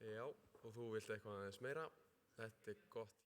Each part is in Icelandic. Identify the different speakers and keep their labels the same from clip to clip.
Speaker 1: Já, og þú vilt eitthvað aðeins meira. Þetta er gott.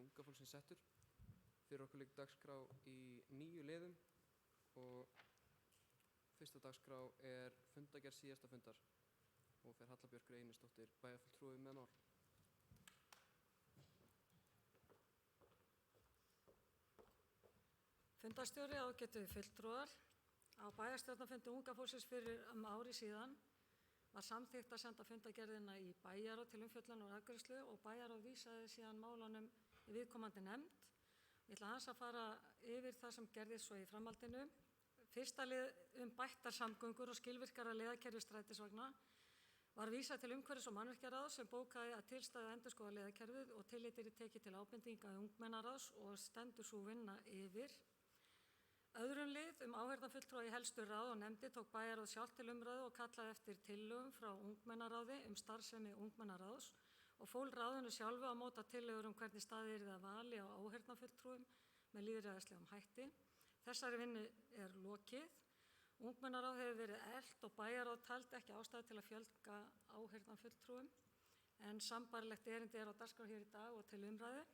Speaker 2: unga fólksins settur. Fyrir okkur liggur dagskrá í 9 liðum og fyrsta dagskrá er fundargerð síðasta fundar og fer Halla Björk Reynisdóttir bæjarfulltrúi með mál.
Speaker 3: Fundarstjóri, ágætu fulltrúar. Á bæjarstjórnarfundi unga fólksins fyrir ári síðan var samþykkt að senda fundargerðina í bæjarráð til umfjöllunar og afgreiðslu og bæjarráð vísaði síðan málunum í viðkomandi nefnd. Ég ætla aðeins að fara yfir það sem gerðist svo í framhaldinu. Fyrsta lið bættar samgöngur og skilvirkara leiðakerfi strætisvagna var vísað til umhverfis- og mannvirkjaráðs sem bókaði að til stæði að endurskoða leiðakerfið og tillit yrði tekið til ábendinga ungmennaráðs og stendur sú vinna yfir. Öðrum lið áheyrnarfulltrúa í helstu ráð og nefndir tók bæjarráð sjálft til umræðu og kallaði eftir tillögum frá ungmennaráði starfsemi ungmennaráðs og fól ráðinu sjálfu að móta tillögur hvernig staðið yrði að vali á áheyrnarfulltrúum með lýðræðislegum hætti. Þessari vinnu er lokið. Ungmennaráð hefur verið eflt og bæjarráð taldi ekki ástæðu til að fjölga áheyrnarfulltrúum en sambærilegt erindi er á dagskrá hér í dag og til umræðu.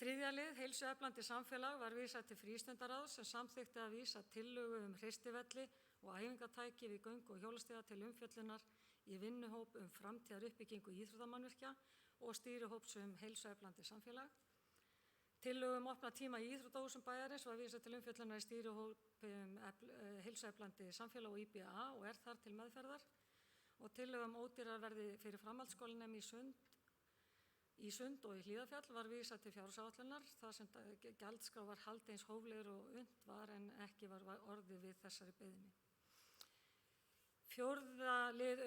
Speaker 3: Þriðja lið, heilsueflandi samfélag, var vísað til frístundaráðs sem samþykkti að vísa tillögu hreistivelli og æfingatæki við göngu og hjólastíga til umfjöllunar í vinnuhóp framtíðaruppbyggingu íþróttamannvirkja og stýrihóps heilsueflandi samfélag. Tillögum opna tíma í íþróttahúsum bæjarins var vísað til umfjöllunar í stýrihóp heilsueflandi samfélag og IBA og er þar til meðferðar. Og tillögum ódýrarverði fyrir framhaldsskólanema í Sund og í Hlíðarfjall var vísað til fjárhagsáætlunar þar sem gjaldskrá var haldið eins hóflegir og unnt var en ekki var orðið við þessari beiðni. Fjórða lið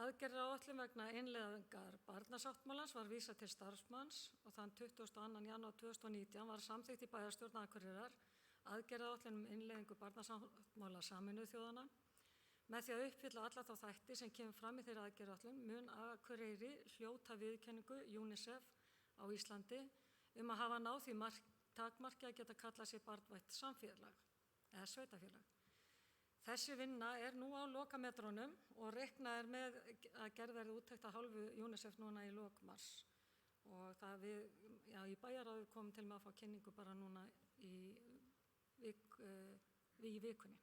Speaker 3: aðgerðaáætlun vegna innleiðingar barnasáttmálans var vísað til starfsmanns og þann 22. janúar 2019 var samþykkt í bæjarstjórn Akureyrar aðgerðaáætlun innleiðingu barnasáttmála Sameinuðu þjóðanna. Með því að uppfylla alla þá þætti sem kemur fram í þeirri aðgerðaáætlun mun Akureyri hljóta viðurkenningu UNICEF á Íslandi að hafa náð því takmarki að geta kallað sig barnvænt samfélag eða sveitafélag. Þessi vinna er nú á lokametrunum og reiknað er með að gerð verði úttekt af hálfu UNICEF núna í lok mars. Og það í bæjarráði komum til með að fá kynningu bara núna í vikunni.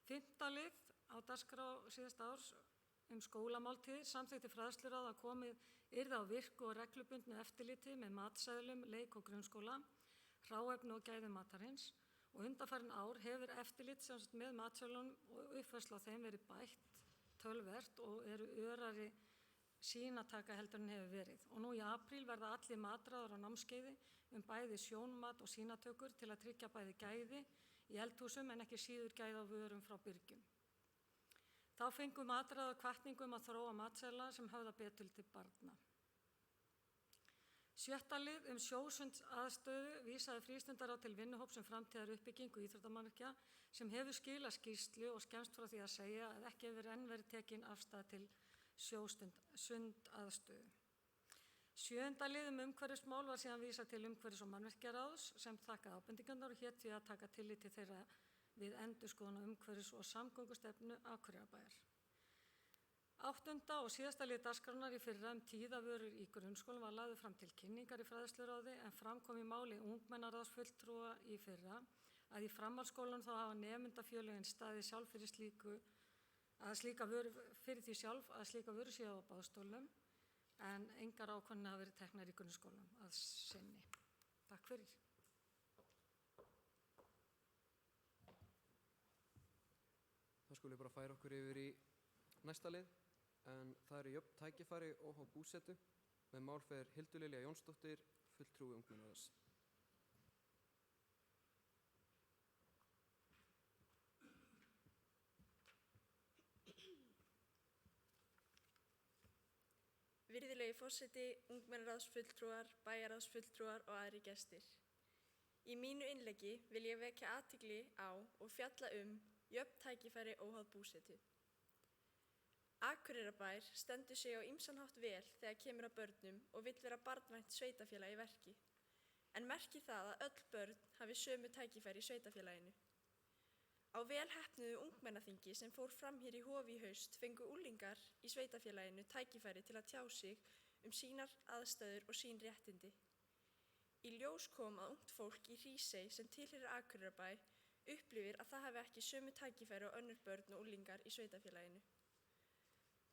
Speaker 3: Fimmta lið á dagskrá síðasta árs skólamáltíðir samþykkti fræðsluráð að komið yrði á virku og reglubundnu eftirliti með matseðlum leik- og grunnskóla, hráefni og gæðum matarins og undanfarin ár hefur eftirlit með matseðlunum og uppfærslu á þeim verið bætt töluvert og eru örari sýnataka heldur en hefur verið. Og nú í apríl verða allir matráðar á námskeiði bæði sjónmat og sýnatökur til að tryggja bæði gæði í eldhúsum en ekki síður gæði á vörum frá Byrgjum. Þá fengu matráðar hvatningu að þróa matseðla sem höfða betur til barna. Sjötta lið sjósundsaðstöðu vísaði frístundaráð til vinnuhóps framtíðaruppbyggingu íþróttamannvirkja sem hefur skilað skýrslu og skemmst frá því að segja að ekki hefur enn verið tekin afstaða til sjósundaðstöðu. Sjöunda lið umhverfismál var síðan vísað til umhverfis- og mannvirkjaráðs sem þakkaði ábendingarnar og hét því að taka tillit til þeirra við endurskoðun á umhverfis- og samgöngustefnu Akureyrarbæjar. Áttunda og síðasta lið dagskrárinnar í fyrra tíðavörur í grunnskólum var lagður fram til kynningar í fræðsluráði en fram kom í máli ungmennaráðsfulltrúa í fyrra að í framhaldsskólum þá hafa nemendafélögin staðið sjálf fyrir því sjálf að slíka vöru séu á boðstólum en engar ákvörðanir hafa verið teknar í grunnskólum að sinni. Takk fyrir.
Speaker 2: Þá skulum við bara færa okkur yfir í næsta lið en það eru jöfn tækifæri óháð búsetu með mál fer Hildur Lilja Jónsdóttir, fulltrúi ungmennaráðs.
Speaker 4: Virðulegi forseti, ungmennaráðsfulltrúar, bæjarráðsfulltrúar og aðrir gestir. Í mínu innleggi vil ég vekja athygli á og fjalla jöfn tækifæri óháð búsetu. Akureyrarbær stendur sig á ýmsan hátt vel þegar kemur að börnum og vill vera barnvænt sveitafélag í verki. En merkir það að öll börn hafi sömu tækifæri í sveitafélaginu. Á vel heppnuðu ungmennaþingi sem fór fram hér í Hofi í haust fengu unglingar í sveitafélaginu tækifæri til að tjá sig sínar aðstæður og sín réttindi. Í ljós kom að ungt fólk í Hrísey sem tilheyrir Akureyrarbæ upplifir að það hafi ekki sömu tækifæri og önnur börn og unglingar í sveitarfélaginu.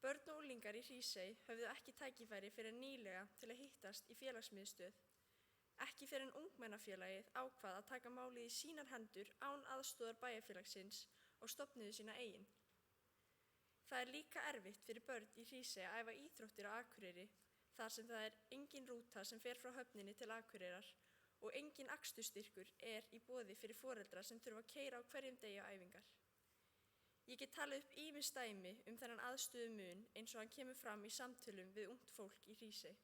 Speaker 4: Börn og unglingar í Hrísey höfðu ekki tækifæri fyrir nýlega til að hittast í félagsmiðstöð, ekki fyrir en ungmennafélagið ákvað að taka málið í sínar hendur án aðstoðar bæjarfélagsins og stofnuðu sína eigin. Það er líka erfitt fyrir börn í Hrísey að æfa íþróttir á Akureyri þar sem það er engin rúta sem fer frá höfninni til Akureyrar og engin akstursstyrkur er í boði fyrir foreldra sem þurfa að keyra á hverjum degi á æfingar. Ég get talið upp ýmis dæmi þennan aðstöðumun eins og hann kemur fram í samtölum við ungt fólk í Hrísey.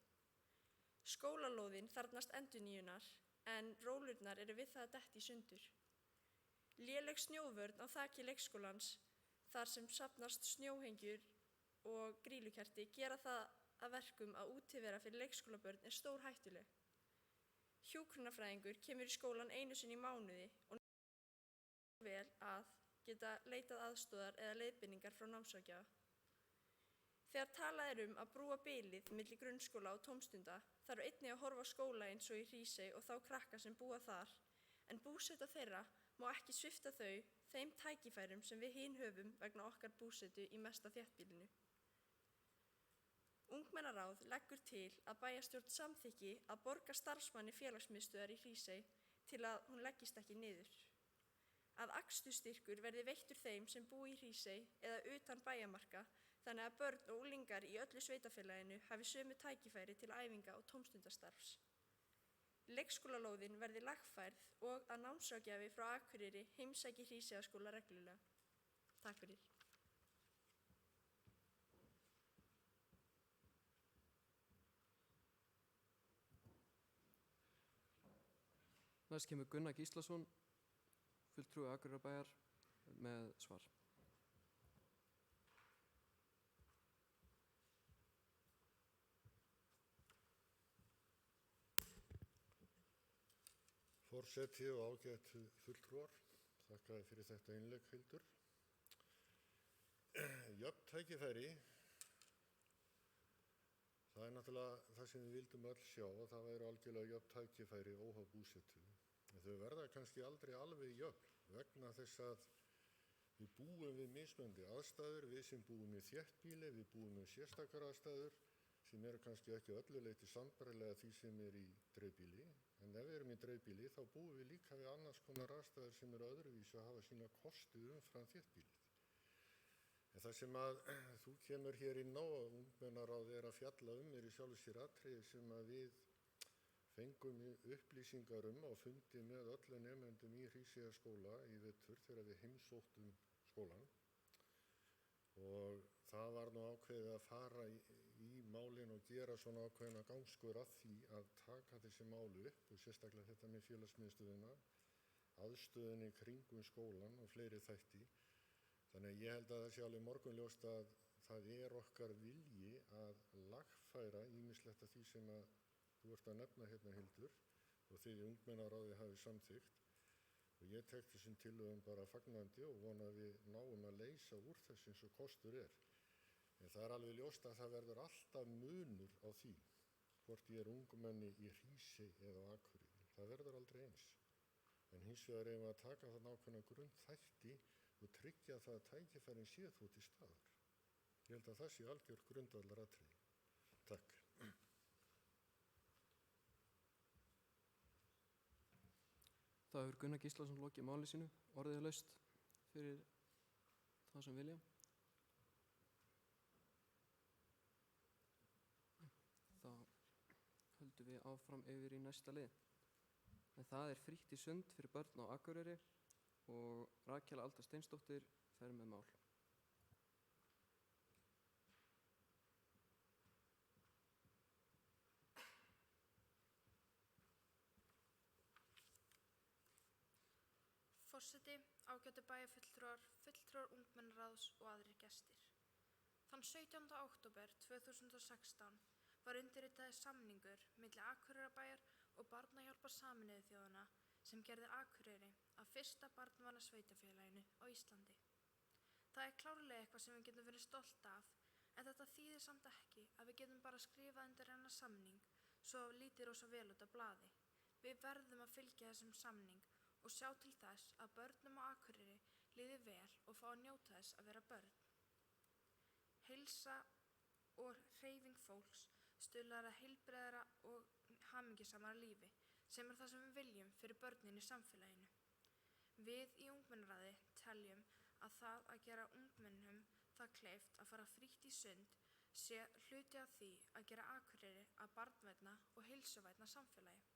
Speaker 4: Skólalóðin þarfnast endurnýjunar en rólurnar eru við það að detta í sundur. Léleg snjóvörn á þaki leikskólans þar sem safnast snjóhengjur og grýlukerti gera það að verkum að útivera fyrir leikskólabörn er stórhættuleg. Hjúkrunarfræðingur kemur í skólan einu sinni í mánuði og vel að geta leitað aðstoðar eða leiðbeiningar frá námsráðgjafa. Þegar talað að brúa bilið milli grunnskóla og tómstunda þarf einnig að horfa á skóla eins og í Hrísey og þá krakka sem búa þar, en búseta þeirra má ekki svipta þeim tækifærum sem við hin höfum vegna okkar búsetu í mesta þéttbýlinu. Ungmennaráð leggur til að bæjarstjórn samþykki að borga starfsmanni félagsmiðstöðvar í Hrísey til að hún leggist ekki niður. Að akstursstyrkur verði veittur þeim sem búa í Hrísey eða utan bæjarmarka þannig að börn og unglingar í öllu sveitarfélaginu hafi sömu tækifæri til æfinga og tómstundastarfs. Leikskólalóðin verði lagfærð og að námsráðgjafi frá Akureyri heimsæki Hríseyjarskóla reglulega. Takk fyrir.
Speaker 2: Næst kemur Gunnar Gíslason, fulltrúi Akureyrarbæjar, með svar.
Speaker 5: Forseti og ágætu fulltrúar, þakka þér fyrir þetta innlegg, Hildur. Jöfn tækifæri, það er náttúrulega það sem við vildum öll sjá, að það væri algjörlega jöfn tækifæri óháð búsetu. En þau verða kannski aldrei alveg jöfn vegna þess að við búum við mismunandi aðstæður, við sem búum í þéttbýli, við búum við sérstakar aðstæður sem eru kannski ekki öllu leyti sambærilega því sem er í dreifbýli. En ef við erum í dreifbýli þá búum við líka við annars konar aðstæður sem eru öðruvísi að hafa sína kosti umfram þéttbýlið. En það sem að þú kemur hér inn á og ungmennaráð er að fjalla er í sjálfu sér atriði sem að við fengum upplýsingar á fundi með öllum nemendum í Hríseyjarskóla í vetur þegar við heimsóttum skólann. Og það var nú ákveðið að fara í málin og gera svona ákveðna gangskur að því að taka þessi málu upp og sérstaklega þetta með félagsmiðstöðina, aðstöðunni kringum skólann og fleiri þætti. Þannig að ég held að það sé alveg morgunljóst að það er okkar vilji að lagfæra ýmislegt af því sem að þú ert að nefna hérna, Hildur, og þið í ungmennaráði hafi samþykkt. Og ég tek þessum tillögum bara fagnandi og vona að við náum að leysa úr þessu eins og kostur er. En það er alveg ljóst að það verður alltaf munur á því hvort ég er ungmenni í Hrísey eða á Akureyri. Það verður aldrei eins. En hins vegar eigum við að taka þann ákveðna grunnþætti og tryggja það að tækifærin sé þó til staðar. Ég held að það sé algjör grundvallaratriði. Takk.
Speaker 2: Það hefur Gunnar Gíslason lokið máli sínu, orðið laust fyrir þá sem vilja. Þá höldum við áfram yfir í næsta lið. En það er frítt í sund fyrir börn á Akureyri og Rakel Alda Steinsdóttir fer með mál.
Speaker 6: Forseti, ágætu bæjarfulltrúar, fulltrúar ungmennaráðs og aðrir gestir. Þann 17. október 2016 var undirritaður samningur milli Akureyrarbæjar og Barnahjálpar Sameinuðu þjóðanna sem gerði Akureyri að fyrsta barnvæna sveitarfélaginu á Íslandi. Það er klárlega eitthvað sem við getum verið stolt af, En þetta þýðir samt ekki að við getum bara skrifað undir hennar samning svo lítið rosa vel út af blaði. Við verðum að fylgja þessum samning og sjá til þess að börnum á Akureyri líði vel og fá að njóta þess að vera börn. Heilsa og hreyfing fólks stuðlar að heilbrigðara og hamingjusamara lífi, sem er það sem við viljum fyrir börnin í samfélaginu. Við í ungmennaráði teljum að það að gera ungmennum það kleift að fara frítt í sund sé hluti af því að gera Akureyri að barnvænna og heilsuvænna samfélagi.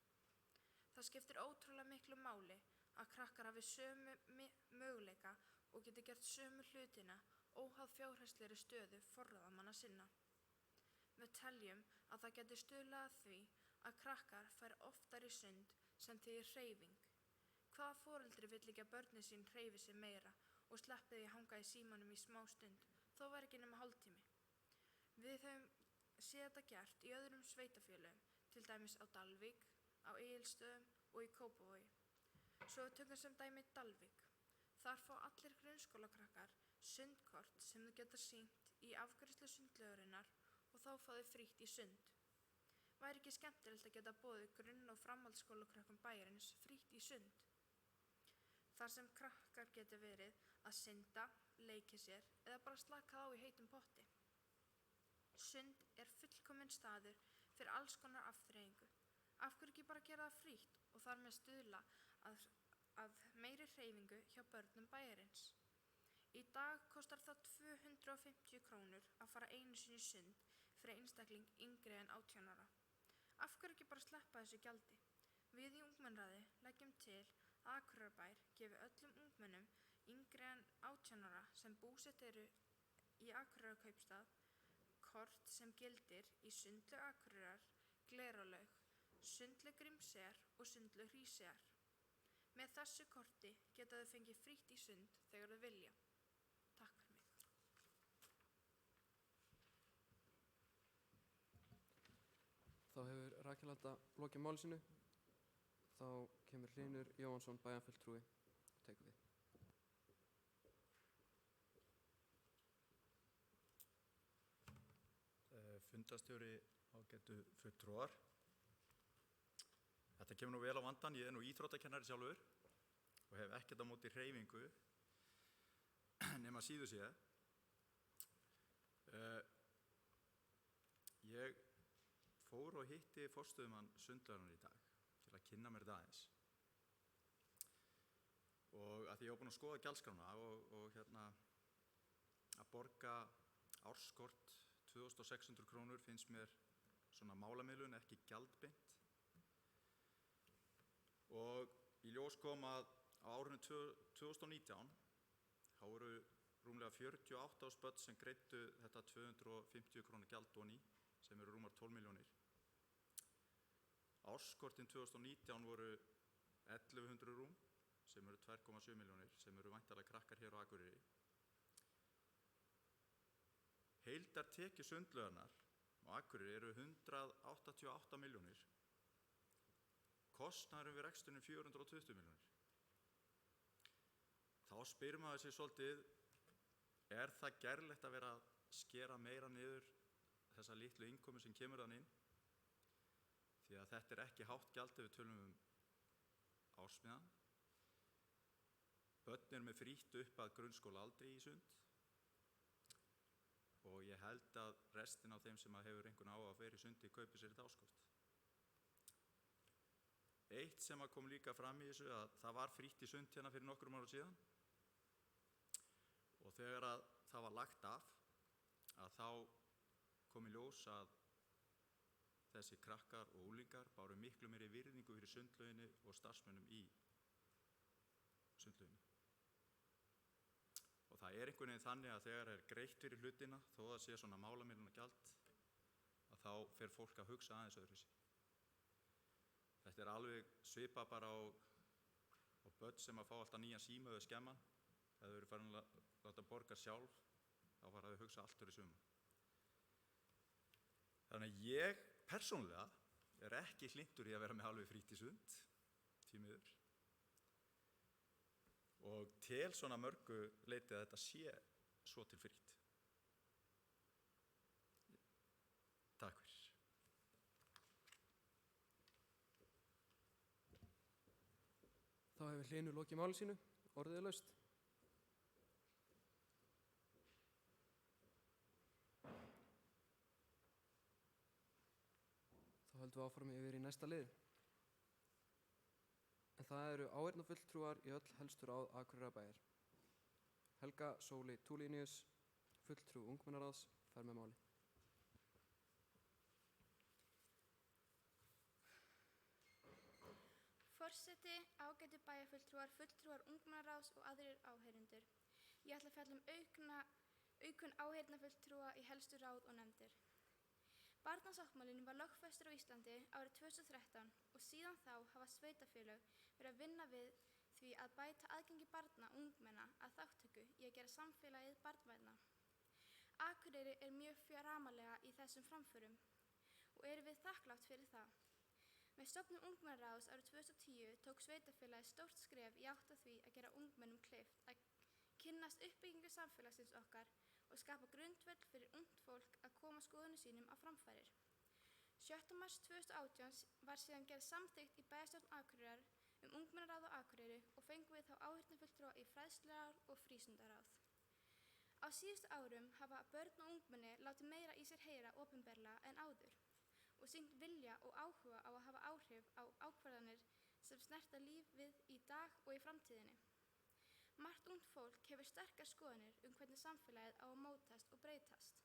Speaker 6: Það skiptir ótrúlega miklu máli að krakkar hafi sömu möguleika og geti gert sömu hlutina óháð fjárhagslegri stöðu forráðamanna sinna. Við teljum að það geti stuðlað að því að krakkar færi oftar í sund sem þýðir hreyfing. Hvaða foreldri vill ekki að börnin sín hreyfi sig meira og sleppi því að hanga í símanum í smá stund, þó væri ekki nema hálftími. Við höfum séð þetta gert í öðrum sveitarfélögum, til dæmis á Dalvík, á Egilsstöðum og í Kópavogi. Svo við tökum sem dæmi Dalvík. Þar fá allir grunnskólakrakkar sundkort sem þau geta sýnt í afgreiðslu sundlaugarinnar og þá fá þau frítt í sund. Væri ekki skemmtilegt að geta boðið grunn- og framhaldsskólakrakkum bæjarins frítt í sund? Þar sem krakkar geti verið að synda, leiki sér eða bara slaka á í heitum potti. Sund er fullkominn staður fyrir alls konar afþreyingu. Af hverju ekki bara gera það frítt og þar með stuðla að meiri hreyfingu hjá börnum bæjarins? Í dag kostar það 250 krónur að fara einu sinni í sund fyrir einstakling yngri en 18 ára. Af hverju ekki bara sleppa þessu gjaldi? Við í ungmennaráði leggjum til að Akureyrarbær gefi öllum ungmennum yngri en 18 ára sem búsett eru í Akureyrarkaupstað kort sem gildir í Sundlaug Akureyrar, Glerárlaug, Sundlaug Grímseyjar og Sundlaug Hríseyjar. Með þessu korti geta þau fengið frítt í sund þegar þau vilja. Takk fyrir mig.
Speaker 2: Þá hefur Rakel Alda lokið máli sínu. Þá kemur Hlynur Jóhannsson bæjarfulltrúi og tekur við.
Speaker 7: Fundarstjóri, ágætu fulltrúar. Þetta kemur nú vel á vandan. Ég er nú íþróttakennari sjálfur og hef ekkert á móti hreyfingu nema síðu séð. Ég fór og hitti forstöðumann Sundlaugarinnar í dag til að kynna mér þetta aðeins. Og að því ég var búinn að skoða gjaldskrána og að borga árskort 2600 krónur finnst mér svona málamiðlun, ekki gjaldbeint. Og í ljós kom að á árinu 2019 þá voru rúmlega 48 börn sem greiddu þetta 250 krónu gjald oní, sem eru rúmar 12 milljónir. Árskortin 2019 voru 1100 rúm, sem eru 2,7 milljónir, sem eru væntanlega krakkar hér á Akureyri. Heildartekjur Sundlaugarinnar á Akureyri eru 188 milljónir. Kostnaðurinn við reksturinn 420 milljónir. Þá spyr maður sig svolítið, er það gerlegt að vera að skera meira niður þessa litlu innkomu sem kemur þann inn? Því að þetta er ekki hátt gjald ef við tölum ársmiðan. Börn eru með frítt upp að grunnskólaaldri í sund og ég held að restin af þeim sem hefur einhvern áhuga að vera í sundi kaupi sér þetta áskort. Eitt sem kom líka fram í þessu að það var frítt í sund hérna fyrir nokkrum árum síðan og þegar að það var lagt af að þá kom í ljós að þessi krakkar og unglingar báru miklu meiri virðingu fyrir sundlauginni og starfsmönnum í sundlauginni. Og það er einhvern veginn þannig að þegar er greitt fyrir hlutina, þó að sé svona málamiðlunargjald, að þá fer fólk að hugsa aðeins öðruvísi. Þetta er alveg svipað bara á börn sem að fá alltaf nýjan síma eða skemman. Ef þau eru farin að láta borga sjálf, þá fara þau að hugsa allt öðru summa. Þannig að ég persónulega er ekki hlynntur í að vera með alveg frítt í sund, því miður. Og tel svona mörgu leiti að þetta sé svo til frítt.
Speaker 2: hefur Hlynur lokið máli sínu, orðið er laust. Þá höldum við áfram yfir í næsta lið. En það eru áheyrnarfulltrúar í öll helstu ráð Akureyrarbæjar. Helga Sóli Tulinius, fulltrúi ungmennaráðs, fer með máli.
Speaker 6: Forseti, ágætu bæjarfulltrúar, fulltrúar ungmennaráðs og aðrir áheyrendur. Ég ætla að fjalla um aukun áheyrnarfulltrúa í helstu ráð og nefndir. Barnasáttmálinn var lögfestur á Íslandi árið 2013 og síðan þá hafa sveitarfélög verið að vinna við því að bæta aðgengi barna og ungmenna að þátttöku í að gera samfélagið barnvænna. Akureyri er mjög framalega í þessum framförum og erum við þakklátt fyrir það. Með stofnun ungmennaráðs árið 2010 tók sveitarfélagið stórt skref í átt að því að gera ungmennum kleift að kynnast uppbyggingu samfélagsins okkar og skapa grundvöll fyrir ungt fólk að koma skoðunum sínum á framfærir. 7. mars 2018 var síðan gerð samþykkt í bæjarstjórn Akureyrar ungmennaráð á Akureyri og fengum við þá áheyrnarfulltrúa í fræðsluráð og frístundaráð. Á síðustu árum hafa börn og ungmenni látið meira í sér heyra opinberlega en áður og sýnt vilja og áhuga á að hafa áhrif á ákvarðanir sem snerta lífið í dag og í framtíðinni. Margt ungt fólk hefur sterkar skoðanir hvernig samfélagið á að mótast og breytast.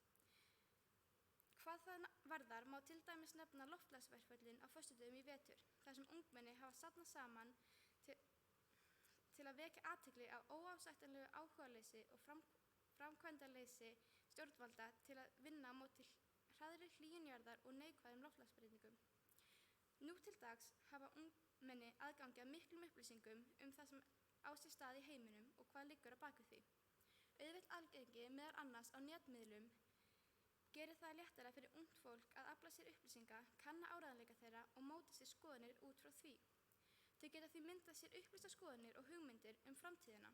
Speaker 6: Hvað það varðar má til dæmis nefna loftslagsverkföllin á föstudögum í vetur, þar sem ungmenni hafa safnað saman til að vekja athygli á óásættanlegu áhugaleysi og framkvæmdaleysi stjórnvalda til að vinna á móti hraðri hlýnun jarðar og neikvæðum loftslagsbreytingum. Nú til dags hafa ungmenni aðgangi að miklum upplýsingum það sem á sér stað í heiminum og hvað liggur á bak við því. Auðvelt aðgengi meðal annars á netmiðlum gerir það léttara fyrir ungt fólk að afla sér upplýsinga, kanna áreiðanleika þeirra og móta sér skoðanir út frá því. Þau geta því myndað sér upplýstar skoðanir og hugmyndir framtíðina.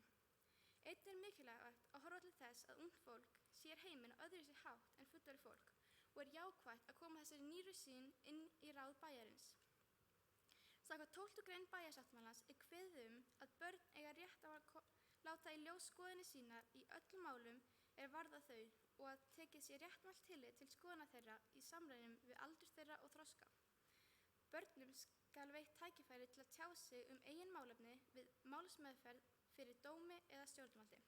Speaker 6: Einnig er mikilvægt að horfa til þess að ungt fólk sér heiminn á öðruvísi hátt en fullorðið fólk og er jákvætt að koma þessari nýju sýn inn í ráð bæjarins. Samkvæmt 12. grein bæjarsáttmálans er kveðið að börn eiga rétt á að láta í ljós skoðanir sínar í öllum málum varða þau og að tekið sé réttmælt tillit til skoðana þeirra í samræmi við aldur þeirra og þroska. Börnum skal veitt tækifæri til að tjá sig eigin málefni við málsmeðferð fyrir dómi eða stjórnvaldi.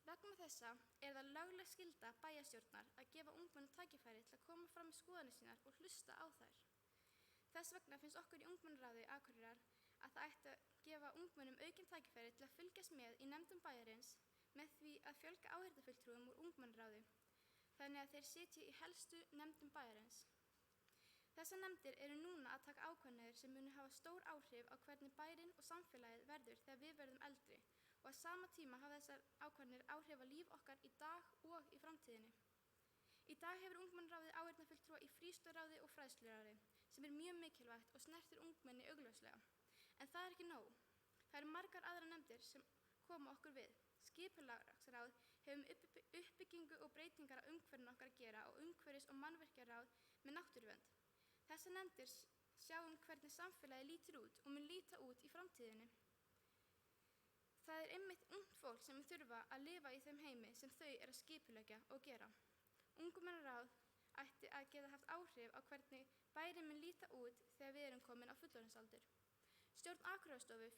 Speaker 6: Vegna þessa er það lögleg skylda bæjarstjórnar að gefa ungmennum tækifæri til að koma fram með skoðanir sínar og hlusta á þær. Þess vegna finnst okkur í ungmennaráði Akureyrar að það ætti að gefa ungmennum aukin tækifæri til að fylgjast með í nefndum bæjarins með því að fjölga áheyrnarfulltrúum úr ungmennaráði, þannig að þeir sitji í helstu nefndum bæjarins. Þessar nefndir eru núna að taka ákvarðanir sem munu hafa stór áhrif á hvernig bærinn og samfélagið verður þegar við verðum eldri og á sama tíma hafa þessar ákvarðanir áhrif á líf okkar í dag og í framtíðinni. Í dag hefur ungmennaráðið áheyrnarfulltrúa í frístundaráði og fræðsluráði sem er mjög mikilvægt og snertir ungmenni augljóslega. En það er ekki nóg. Það eru margar aðrar nefndir sem koma okkur við. Skipulagsráð hefur uppbyggingu og breytingar á umhverfinu okkar að gera og umhverfis- og mannvirkjaráð með náttúruvernd. Þessar nefndir sjáum hvernig samfélagið lítur út og mun líta út í framtíðinni. Það er einmitt ungt fólk sem þurfa að lifa í þeim heimi sem þau eru að skipuleggja og gera. Ungmennaráð ætti að geta haft áhrif á hvernig bærinn mun líta út þegar við erum komin á fullorðinsaldur. Stjórn Akureyrarstofu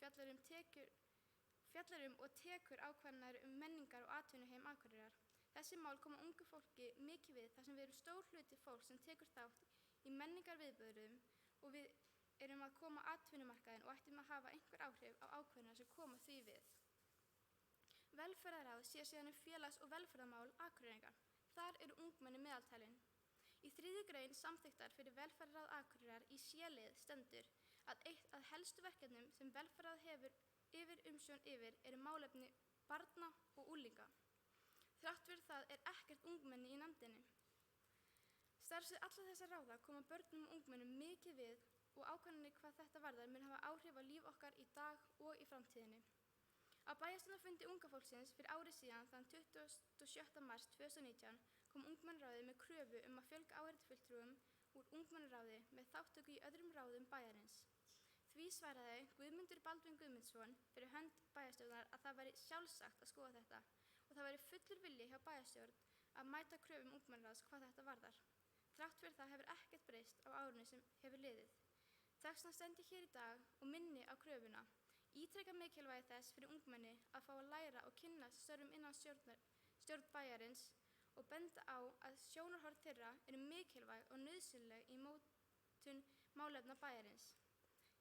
Speaker 6: fjallar og tekur ákvarðanir menningar og atvinnuheim Akureyrar. Þessi mál koma ungu fólki mikið við þar sem við erum stór hluti fólk sem tekur þátt í menningarviðburðum og við erum að koma á atvinnumarkaðinn og ættum að hafa einhver áhrif á ákvarðanir sem koma því við. Velferðarráð sér síðan félags- og velferðarmál Akureyringa. Þar eru ungmenni meðaltalin. Í 3. grein samþykktar fyrir velferðarráð Akureyrar í C-lið stendur að eitt af helstu verkefnum sem velferðarráð hefur umsjón yfir eru málefni barna og unglinga. Þrátt fyrir það er ekkert ungmenni í nefndinni. Starfsvið allra þessara ráða koma börnum og ungmennum mikið við og ákvarðanir hvað þetta varðar mun hafa áhrif á líf okkar í dag og í framtíðinni. Á bæjarstjórnarfundi unga fólksins fyrir ári síðan þann 27. mars 2019 kom ungmennaráðið með kröfu að fjölga áheyrnarfulltrúum úr ungmennaráði með þátttöku í öðrum ráðum bæjarins. Því svaraði Guðmundur Baldvin Guðmundsson fyrir hönd bæjarstjórnar að það væri sjálfsagt að skoða þetta og það væri fullur vilji hjá bæjarstjórn að mæta kröfum ungmennaráðs hvað þetta varðar. Þrátt fyrir það hefur ekkert breyst á árinu sem hefur liðið. Þess vegna stend ég hér í dag og minni á kröfuna. Ítreka mikilvægi þess fyrir ungmenni að fá að læra og kynnast störfum innan stjórn bæjarins og benda á að sjónarhorn þeirra eru mikilvæg og nauðsynleg í mótun málefna bæjarins.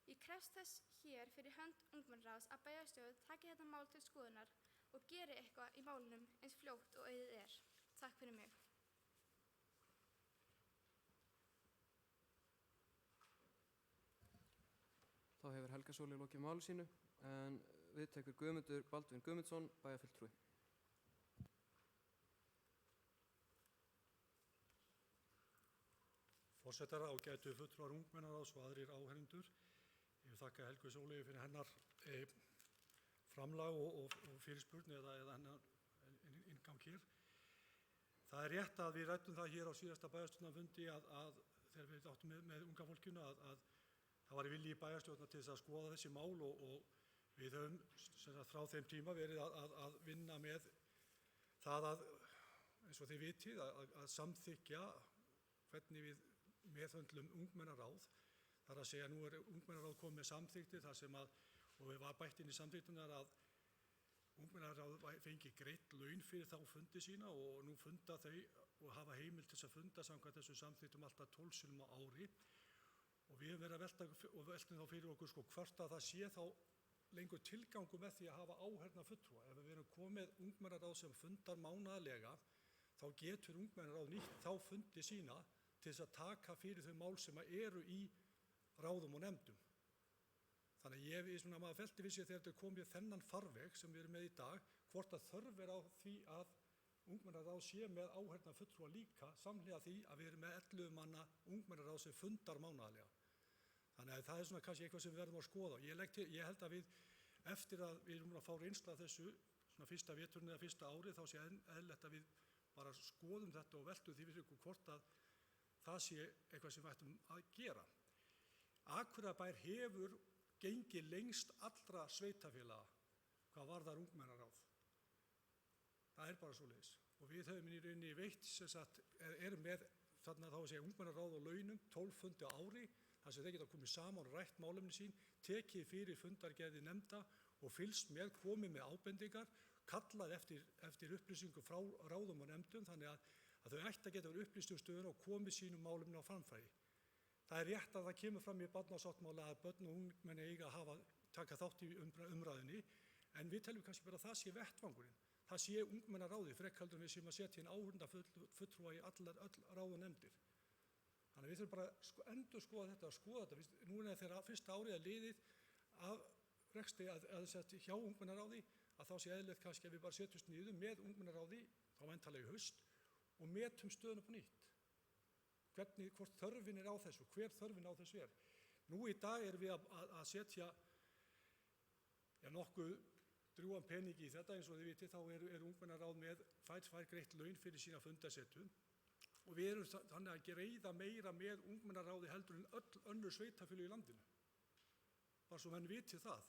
Speaker 6: Ég krefst þess hér fyrir hönd ungmennaráðs að bæjarstjórn taki þetta mál til skoðunar og geri eitthvað í málunum eins fljótt og auðið er. Takk fyrir mig.
Speaker 2: Þá hefur Helga Sóley lokið máli sínu en við tekur Guðmundur Baldvin Guðmundsson, bæjarfulltrúi.
Speaker 8: Forsetar, ágætu fulltrúar ungmennaráðs og aðrir áheyrendur. Ég vil þakka Helgu Sóleyju fyrir hennar framlag og fyrirspurn eða hennar inngang hér. Það er rétt að við ræddum það hér á síðasta bæjarstjórnarfundi að þegar við áttum með unga fólkinu að það var vilji í bæjarstjórnar til þess að skoða þessi mál og við höfum frá þeim tíma verið að vinna með það að, eins og þið vitið, að samþykkja hvernig við meðhöndlum ungmennaráð. Það er að segja, nú er ungmennaráð komið með samþykktir þar sem að, og við var bætt inn í samþykktunar að ungmennaráð fengi greitt laun fyrir þá fundi sína og nú funda þau og hafa heimild til þess að funda samkvæmt þessum samþykktum alltaf 12 sinnum á ári. Og við höfum verið að veltum þá fyrir okkur hvort að það sé þá lengur tilgangur með því að hafa áheyrnarfulltrúa. Ef við erum komið ungmennaráð sem fundar mánaðarlega, þá getur ungmennaráð nýtt þá fundi sína til þess að taka fyrir þau mál sem eru í ráðum og nefndum. Þannig að maður velti við sér þegar þetta er komið þennan farveg sem við erum með í dag, hvort að þörf er á því að ungmennaráð sé með áheyrnarfulltrúa líka samhliða því að við erum með 11 manna ungmennaráð sem fundar mánaðarlega. Þannig að það er kannski eitthvað sem við verðum að skoða. Ég held að við, eftir að við erum að fá reynslu af þessu fyrsta veturinn eða fyrsta árið, þá sé eðlilegt að við bara skoðum þetta og veltum því fyrir okkur hvort að það sé eitthvað sem við ættum að gera. Akureyrarbær hefur gengið lengst allra sveitarfélaga hvað varðar ungmennaráð. Það er bara svoleiðis. Og við höfum í rauninni veitt, erum með þarna þá að segja ungmennaráð og launum 12 fundi á ári, þar sem þeir geta komið saman og rætt málefni sín, tekið fyrir fundargerði nefnda og fylgst með, komið með ábendingar, kallað eftir upplýsingum frá ráðum og nefndum, þannig að þau ætti að geta verið upplýst um stöðuna og komið sínum málefni á framfæri. Það er rétt að það kemur fram í barnasáttmála að börn og ungmenni eiga að taka þátt í umræðunni, en við teljum kannski bara að það sé vettvangurinn. Það sé ungmennaráði frekar en við séum að setja inn áheyrnarfulltrúa í öll ráð og nefndir. Þannig að við þurfum bara að endurskoða þetta. Nú er þegar fyrsta árið er liðið af rekstri hjá ungmennaráði, að þá sé eðlilegt kannski að við bara setjumst niður með ungmennaráði á væntanlega í haust og metum stöðuna upp á nýtt. Hvort þörfin er á þessu, hver þörfin á þessu er. Nú í dag erum við að setja nokkuð drjúgan pening í þetta, eins og þið vitið, þá er ungmennaráð með fær greitt laun fyrir sína fundasetu og við erum þannig að greiða meira með ungmennaráði heldur en öll önnur sveitarfélög í landinu. Bara svo menn vitið það.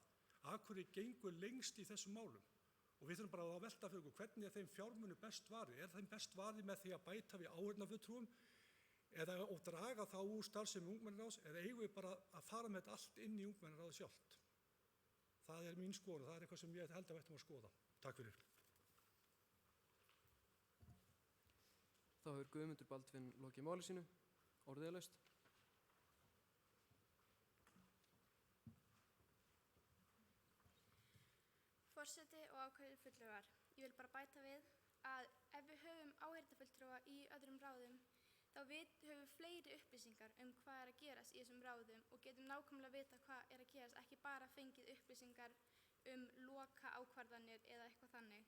Speaker 8: Akureyri gengur lengst í þessum málum og við þurfum bara að velta fyrir okkur hvernig þeim fjármunum best varið. Er þeim best varið með því að bæta við áheyrnarfulltrúum og draga þá úr starfsemi ungmennaráðs, eða eigum við bara að fara með þetta allt inn í ungmennaráði sjálft? Það er mín skoðun og það er eitthvað sem ég held að við ættum að skoða. Takk fyrir.
Speaker 2: Þá hefur Guðmundur Baldvin lokið máli sínu, orðið er laust.
Speaker 6: Forseti og ákveðir fulltrúar, ég vil bara bæta við að ef við höfum áheyrnarfulltrúa í öðrum ráðum, þá höfum við fleiri upplýsingar hvað er að gerast í þessum ráðum og getum nákvæmlega vita hvað er að gerast, ekki bara fengið upplýsingar loka ákvarðanir eða eitthvað þannig.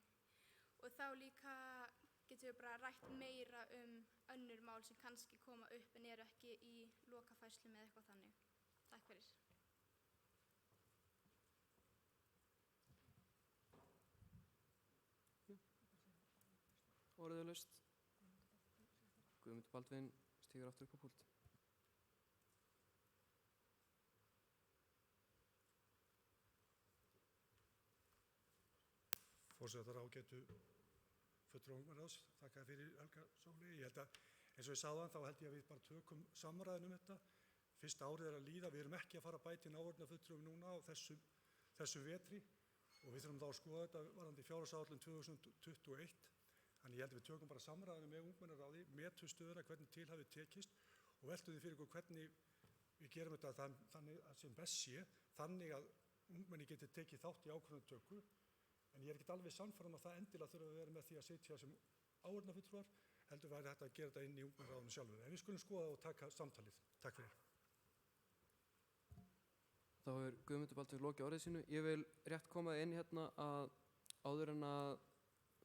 Speaker 6: Og þá líka getum við bara rætt meira önnur mál sem kannski koma upp en eru ekki í lokafærslum eða eitthvað þannig. Takk fyrir.
Speaker 2: Orðið er laust. Guðmundur Baldvin stígur aftur upp á púlt.
Speaker 8: Forseta ágætu fulltrúar ungmennaráðs, þakka fyrir Helga Sóli. Ég held að, eins og ég sagði þá held ég að við bara tökum samræðin þetta. Fyrsta árið að líða, við erum ekki að fara að bæta inn áheyrnarfulltrúum núna á þessum vetri og við þurfum þá að skoða þetta varðandi fjárhagsáætlun 2021. Þannig ég held að við tökum bara samræðinu með ungmennaráði, metum stöðuna, hvernig til hafi tekist og veltum því fyrir okkur hvernig við gerum þetta þannig að sem best sé, þannig að ungmenni geti tekið þátt í ákvörðunartöku. En ég er ekkert alveg sannfærður að það endilega þurfa að vera með því að sitja sem áheyrnarfulltrúar, heldur væri hægt að gera þetta inn í ungmennaráðinu sjálfur. En við skulum skoða og taka samtalið. Takk fyrir.
Speaker 2: Þá er Guðmundur Baldur lokið orðið sínu. Ég vil rétt koma inn hérna að áður en að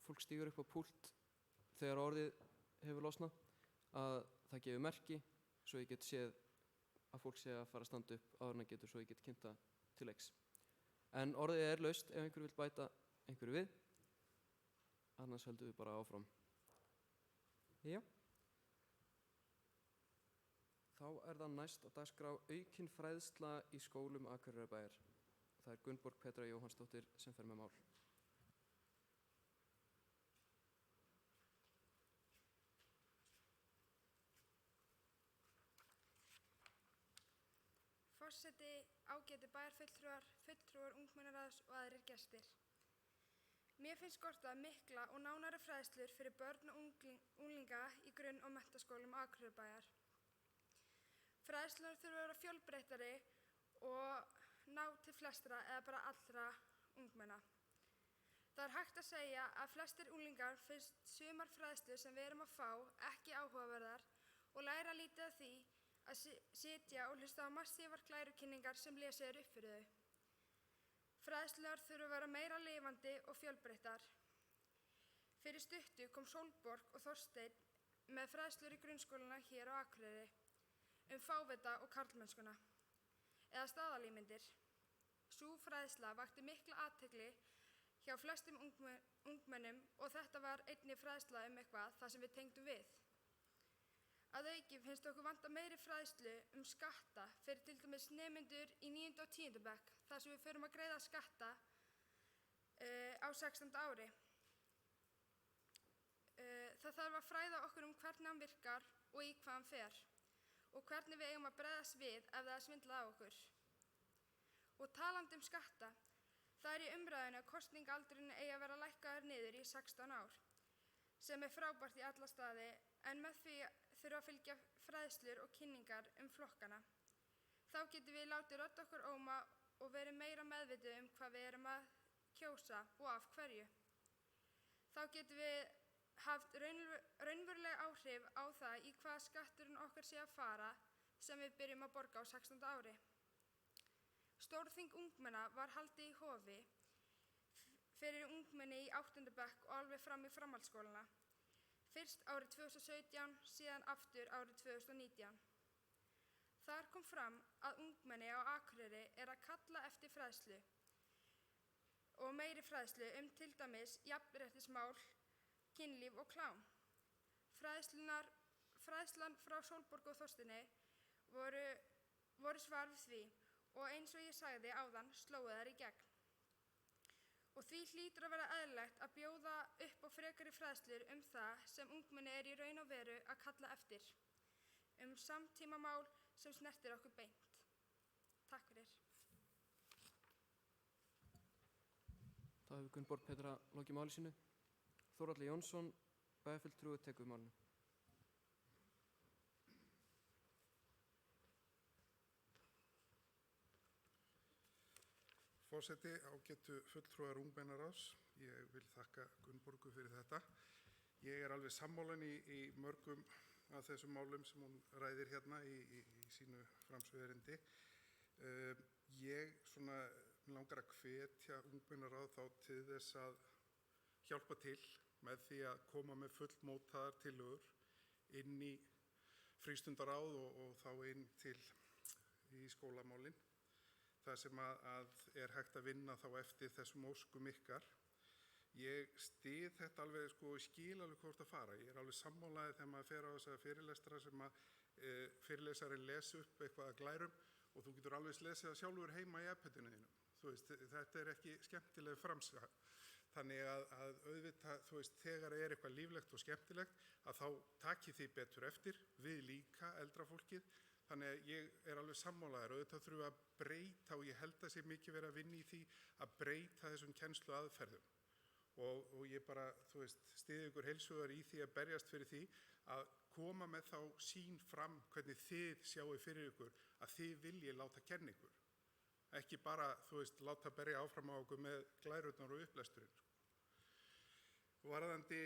Speaker 2: fólk stígur upp á púlt þegar orðið hefur losnað, að það gefur merki svo ég get séð að fólk sé að fara að standa upp áður en að getur svo ég get kynnta til leiks. En orðið er laust ef einhver vil bæta einhverju við, annars höldum við bara áfram. Já. Þá er það næst á dagskrá aukin fræðsla í skólum Akureyrarbæjar. Það er Gunnborg Petra Jóhannsdóttir sem fer með mál.
Speaker 6: Forseti, ágætu bæjarfulltrúar, fulltrúar ungmennaráðs og aðrir gestir. Mér finnst skorta mikla og nánari fræðslur fyrir börn og unglinga í grunn- og menntaskólum Akureyrarbæjar. Fræðslunar þurfa að vera fjölbreyttari og ná til flestra eða bara allra ungmenna. Það er hægt að segja að flestir unglingar finnst sumar fræðslu sem við erum að fá ekki áhugaverðar og læra lítið af því að sitja og hlusta á massífar glærukynningar sem lesið er upp fyrir þau. Fræðslunar þurfa að vera meira lifandi og fjölbreyttar. Fyrir stuttu kom Sólborg og Þorsteinn með fræðslur í grunnskólana hér á Akureyri fávita og karlmennskuna, eða staðalímyndir. Sú fræðsla vakti mikla athygli hjá flestum ungmennum og þetta var einnig fræðsla eitthvað það sem við tengdum við. Að auki finnst okkur vanta meiri fræðslu skatta fyrir til dæmis nemendur í 9. og 10. bekk þar sem við förum að greiða skatta á 16. ári. Það þarf að fræða okkur hvernig hann virkar og í hvað hann fer og hvernig við eigum að bregðast við ef það er svindlað á okkur. Og talandi skatta, það er í umræðinu að kosningaldurinn eigi að vera lækkaður niður í 16 ár, sem er frábært í alla staði, en með því þurfa að fylgja fræðslur og kynningar flokkana. Þá getum við látið rödd okkur óma og verið meira meðvituð hvað við erum að kjósa og af hverju. Þá getum við haft raunveruleg áhrif á það í hvað skatturinn okkar sé að fara sem við byrjum að borga á 16. ári. Stórþing ungmenna var haldið í Hofi fyrir ungmenni í 8. bekk og alveg fram í framhaldsskólana. Fyrst árið 2017, síðan aftur árið 2019. Þar kom fram að ungmenni á Akureyri að kalla eftir fræðslu og meiri fræðslu til dæmis jafnréttismál, kynlíf og klám. Fræðslan frá Sólborg og Þorsteini voru svar við því og eins og ég sagði áðan slógu þær í gegn. Og því hlýtur að vera eðlilegt að bjóða upp á frekari fræðslur það sem ungmenni í raun og veru að kalla eftir, samtímamál sem snertir okkur beint. Takk fyrir.
Speaker 2: Þá hefur Gunnborg Petra lokið máli sínu. Þórhalli Jónsson, bæjarfulltrúi, tekur við málinu.
Speaker 9: Forseti, ágætu fulltrúar ungmennaráðs, ég vil þakka Gunnborgu fyrir þetta. Ég er alveg sammála í mörgum af þessum málum sem hún ræðir hérna í sínu framsöguerindi. Ég langar að hvetja ungmennaráð þá til þess að hjálpa til með því að koma með fullmótaðar tillögur inn í frístundaráð og þá inn til í skólamálin. Það sem að er hægt að vinna þá eftir þessum óskum ykkar. Ég styð þetta alveg, skil alveg hvort að fara. Ég er alveg sammálaður þegar maður fer á þessa fyrirlestra sem að fyrirlesarinn lesi upp eitthvað að glærum og þú getur alveg lesið það sjálfur heima í iPadinu þínu. Þetta er ekki skemmtileg framsækja. Þannig að auðvitað, þú veist, þegar eitthvað líflegt og skemmtilegt, að þá taki því betur eftir, við líka, eldra fólkið. Þannig að ég alveg sammálaður, auðvitað þurfum við að breyta, og ég held að sé mikið verið að vinna í því að breyta þessum kennsluaðferðum. Og ég bara, þú veist, styð ykkur heils hugar í því að berjast fyrir því að koma með þá sýn fram hvernig þið sjáu fyrir ykkur að þið viljið láta kenna ykkur. Ekki bara, þú veist, láta berja áfram á okkur með glærurnar og upplesturinn. Varðandi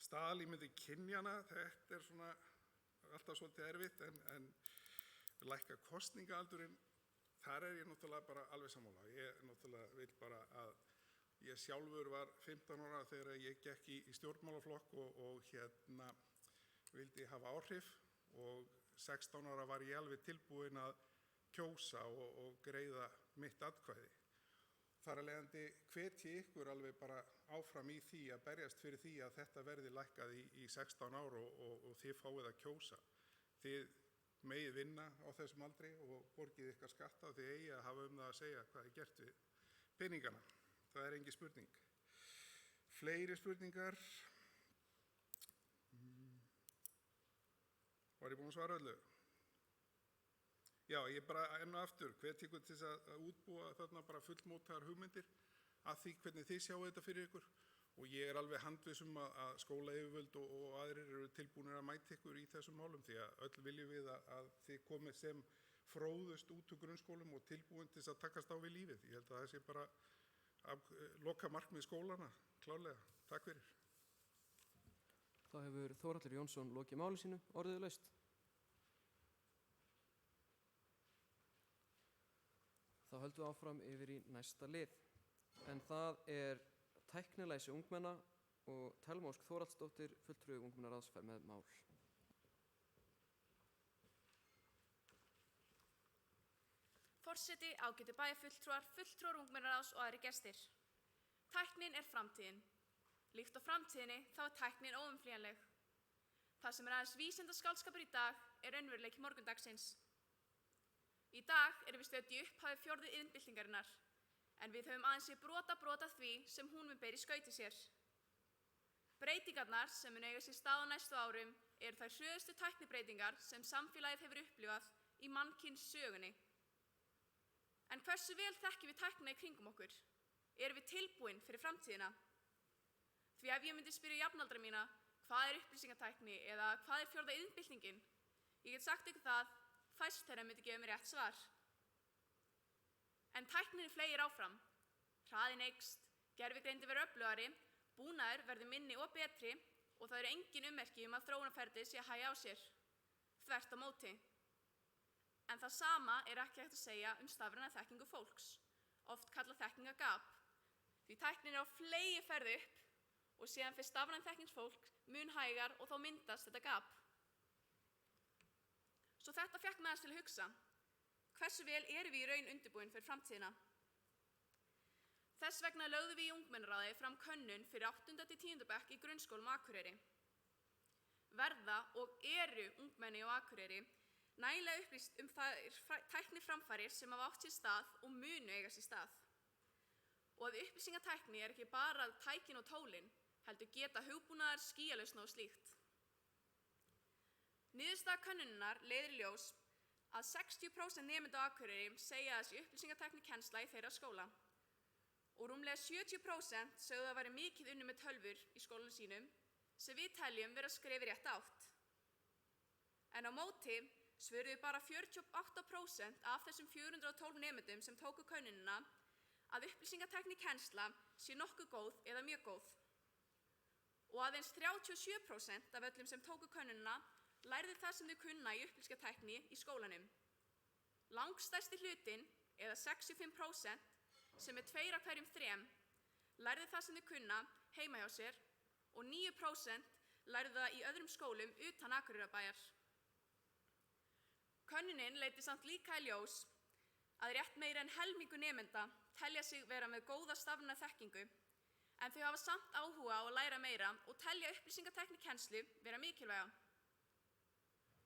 Speaker 9: staðalímynd kynjana, þetta svona alltaf svolítið erfitt, en lækka kosningaaldurinn, þar ég náttúrulega bara alveg sammála. Ég náttúrulega vil bara að ég sjálfur var 15 ára þegar ég gekk í stjórnmálaflokk og vildi hafa áhrif, og 16 ára var ég alveg tilbúinn að kjósa og greiða mitt atkvæði. Þar af leiðandi hvet ég ykkur alveg bara áfram í því að berjast fyrir því að þetta verði lækkað í 16 ár og þið fáið að kjósa. Þið megið vinna á þessum aldri og borgið ykkar skatta, og þið eigið að hafa það að segja hvað er gert við peningana. Það er engin spurning. Fleiri spurningar? Var ég búinn að svara öllu? Já, ég bara enn og aftur hvet ykkur til að útbúa þarna bara fullmótaðar hugmyndir að því hvernig þið sjáu þetta fyrir ykkur, og ég alveg handviss að skólayfirvöld og aðrir eru tilbúnir að mæta ykkur í þessum málum, því að öll viljum við að þið komið sem fróðust út úr grunnskólum og tilbúin til að takast á við lífið. Ég held að það sé bara loka markmið skólana, klárlega. Takk fyrir.
Speaker 2: Þá hefur Þórhallur Jónsson lokið máli sínu, orðið laust. Þá höldum við áfram yfir í næsta lið, en það er tæknilæsi ungmenna, og Thelma Ósk Þórhallsdóttir, fulltrúi ungmennaráðs, fer með mál.
Speaker 10: Forseti, ágætu bæjarfulltrúar, fulltrúar ungmennaráðs og aðrir gestir. Tæknin er framtíðin. Líkt á framtíðinni þá er tæknin óumflýjanleg. Það sem er aðeins vísindaskáldskapur í dag er raunveruleiki morgundagsins. Í dag erum við stödd í upphafi 4. iðnbyltingarinnar, en við höfum aðeins séð brota því sem hún mun bera í skauti sér. Breytingarnar sem mun eiga sér stað á næstu árum eru þær hröðustu tæknibreytingar sem samfélagið hefur upplifað í mannkyns sögunni. En hversu vel þekkjum við tæknina í kringum okkur? Erum við tilbúin fyrir framtíðina? Því ef ég myndi spyrja jafnaldra mína hvað er upplýsingatækni eða hvað er 4. iðnbyltingin, ég get sagt ykkur það, fæst þeirra myndi gefa mér rétt svar. En tækninni fleygir áfram. Hraðinn eykst, gervigreindi verður öflugari, búnaður verður minni og betri, og það eru engin ummerki að þróunarferlið sé að hægja á sér. Þvert á móti. En það sama er ekki hægt að segja stafræna þekkingu fólks, oft kallað þekkingargap. Því tæknin er á fleygiferð upp, og síðan fer stafræn þekkingsfólk mun hægar og þá myndast þetta gap. Svo þetta fékk mig aðeins til að hugsa. Hversu vel erum við í raun undirbúin fyrir framtíðina? Þess vegna lögðum við í ungmennaráði fram könnun fyrir 8. til 10. bekk í grunnskólum á Akureyri. Verða og eru ungmenni á Akureyri nægilega upplýst þær tækniframfarir sem hafa átt sér stað og munu eiga sér stað. Og að upplýsingatækni er ekki bara tækin og tólin, heldur geta hugbúnaðar, skýjalausna og slíkt. Niðurstaða könnunarinnar leiðir í ljós að 60% nemenda á Akureyri segja að þessi upplýsingatækni kennsla í þeirra skóla, og rúmlega 70% sögðu að væri mikið unnið með tölvur í skólanum sínum, sem við teljum vera skref í rétta átt. En á móti svöruðu bara 48% af þessum 412 nemendum sem tóku könnunina að upplýsingatækni kennsla sé nokkuð góð eða mjög góð. Og aðeins 37% af öllum sem tóku könnunina lærðu það sem þau kunna í upplýsingatækni í skólanum. Langstærsti hlutinn, eða 65%, sem er 2 af hverjum 3, lærðu það sem þau kunna heima hjá sér, og 9% lærðu það í öðrum skólum utan Akureyrarbæjar. Könnunin leiddi samt líka í ljós að rétt meira en helmingur nemenda telja sig vera með góða stafræna þekkingu, en þau hafa samt áhuga á að læra meira og telja upplýsingatækni kennslu vera mikilvæga.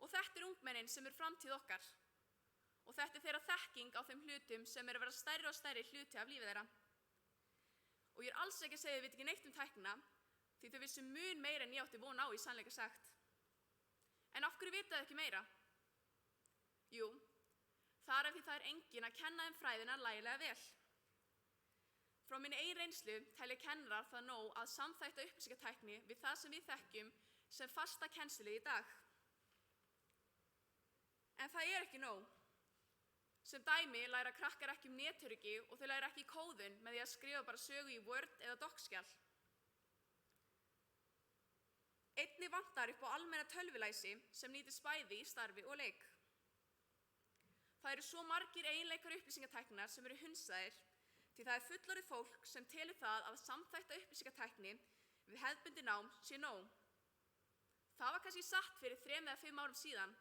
Speaker 10: Og þetta ungmennin sem framtíð okkar. og þetta er þeirra þekking á þeim hlutum sem eru að vera stærri og stærri hluti af lífi þeirra. Og ég er alls ekki að segja að þau viti ekki neitt um tæknina, því þau vissu mun meira en ég átti von á í sannleika sagt. En af hverju vita þau ekki meira? Jú, það er af því það er enginn að kenna þeim fræðina nægilega vel. Frá minni eigin reynslu telja kennarar það nóg að samþætta upplýsingatækni við það sem við þekkjum sem fasta kennslulið í dag. En það er ekki nóg. Sem dæmi læra krakkar ekki um netöryggi og þau læra ekki kóðun með því að skrifa bara sögu í Word eða Docs-skjal. Einnig vantar upp á almenna tölvulæsi sem nýtist bæði í starfi og leik. Það eru svo margir eiginleikar upplýsingatækninnar sem eru hunsaðir því það er fullorðið fólk sem telur það að samþætta upplýsingatækni við hefðbundið nám sé nóg. Það var kannski satt fyrir 3 eða 5 árum síðan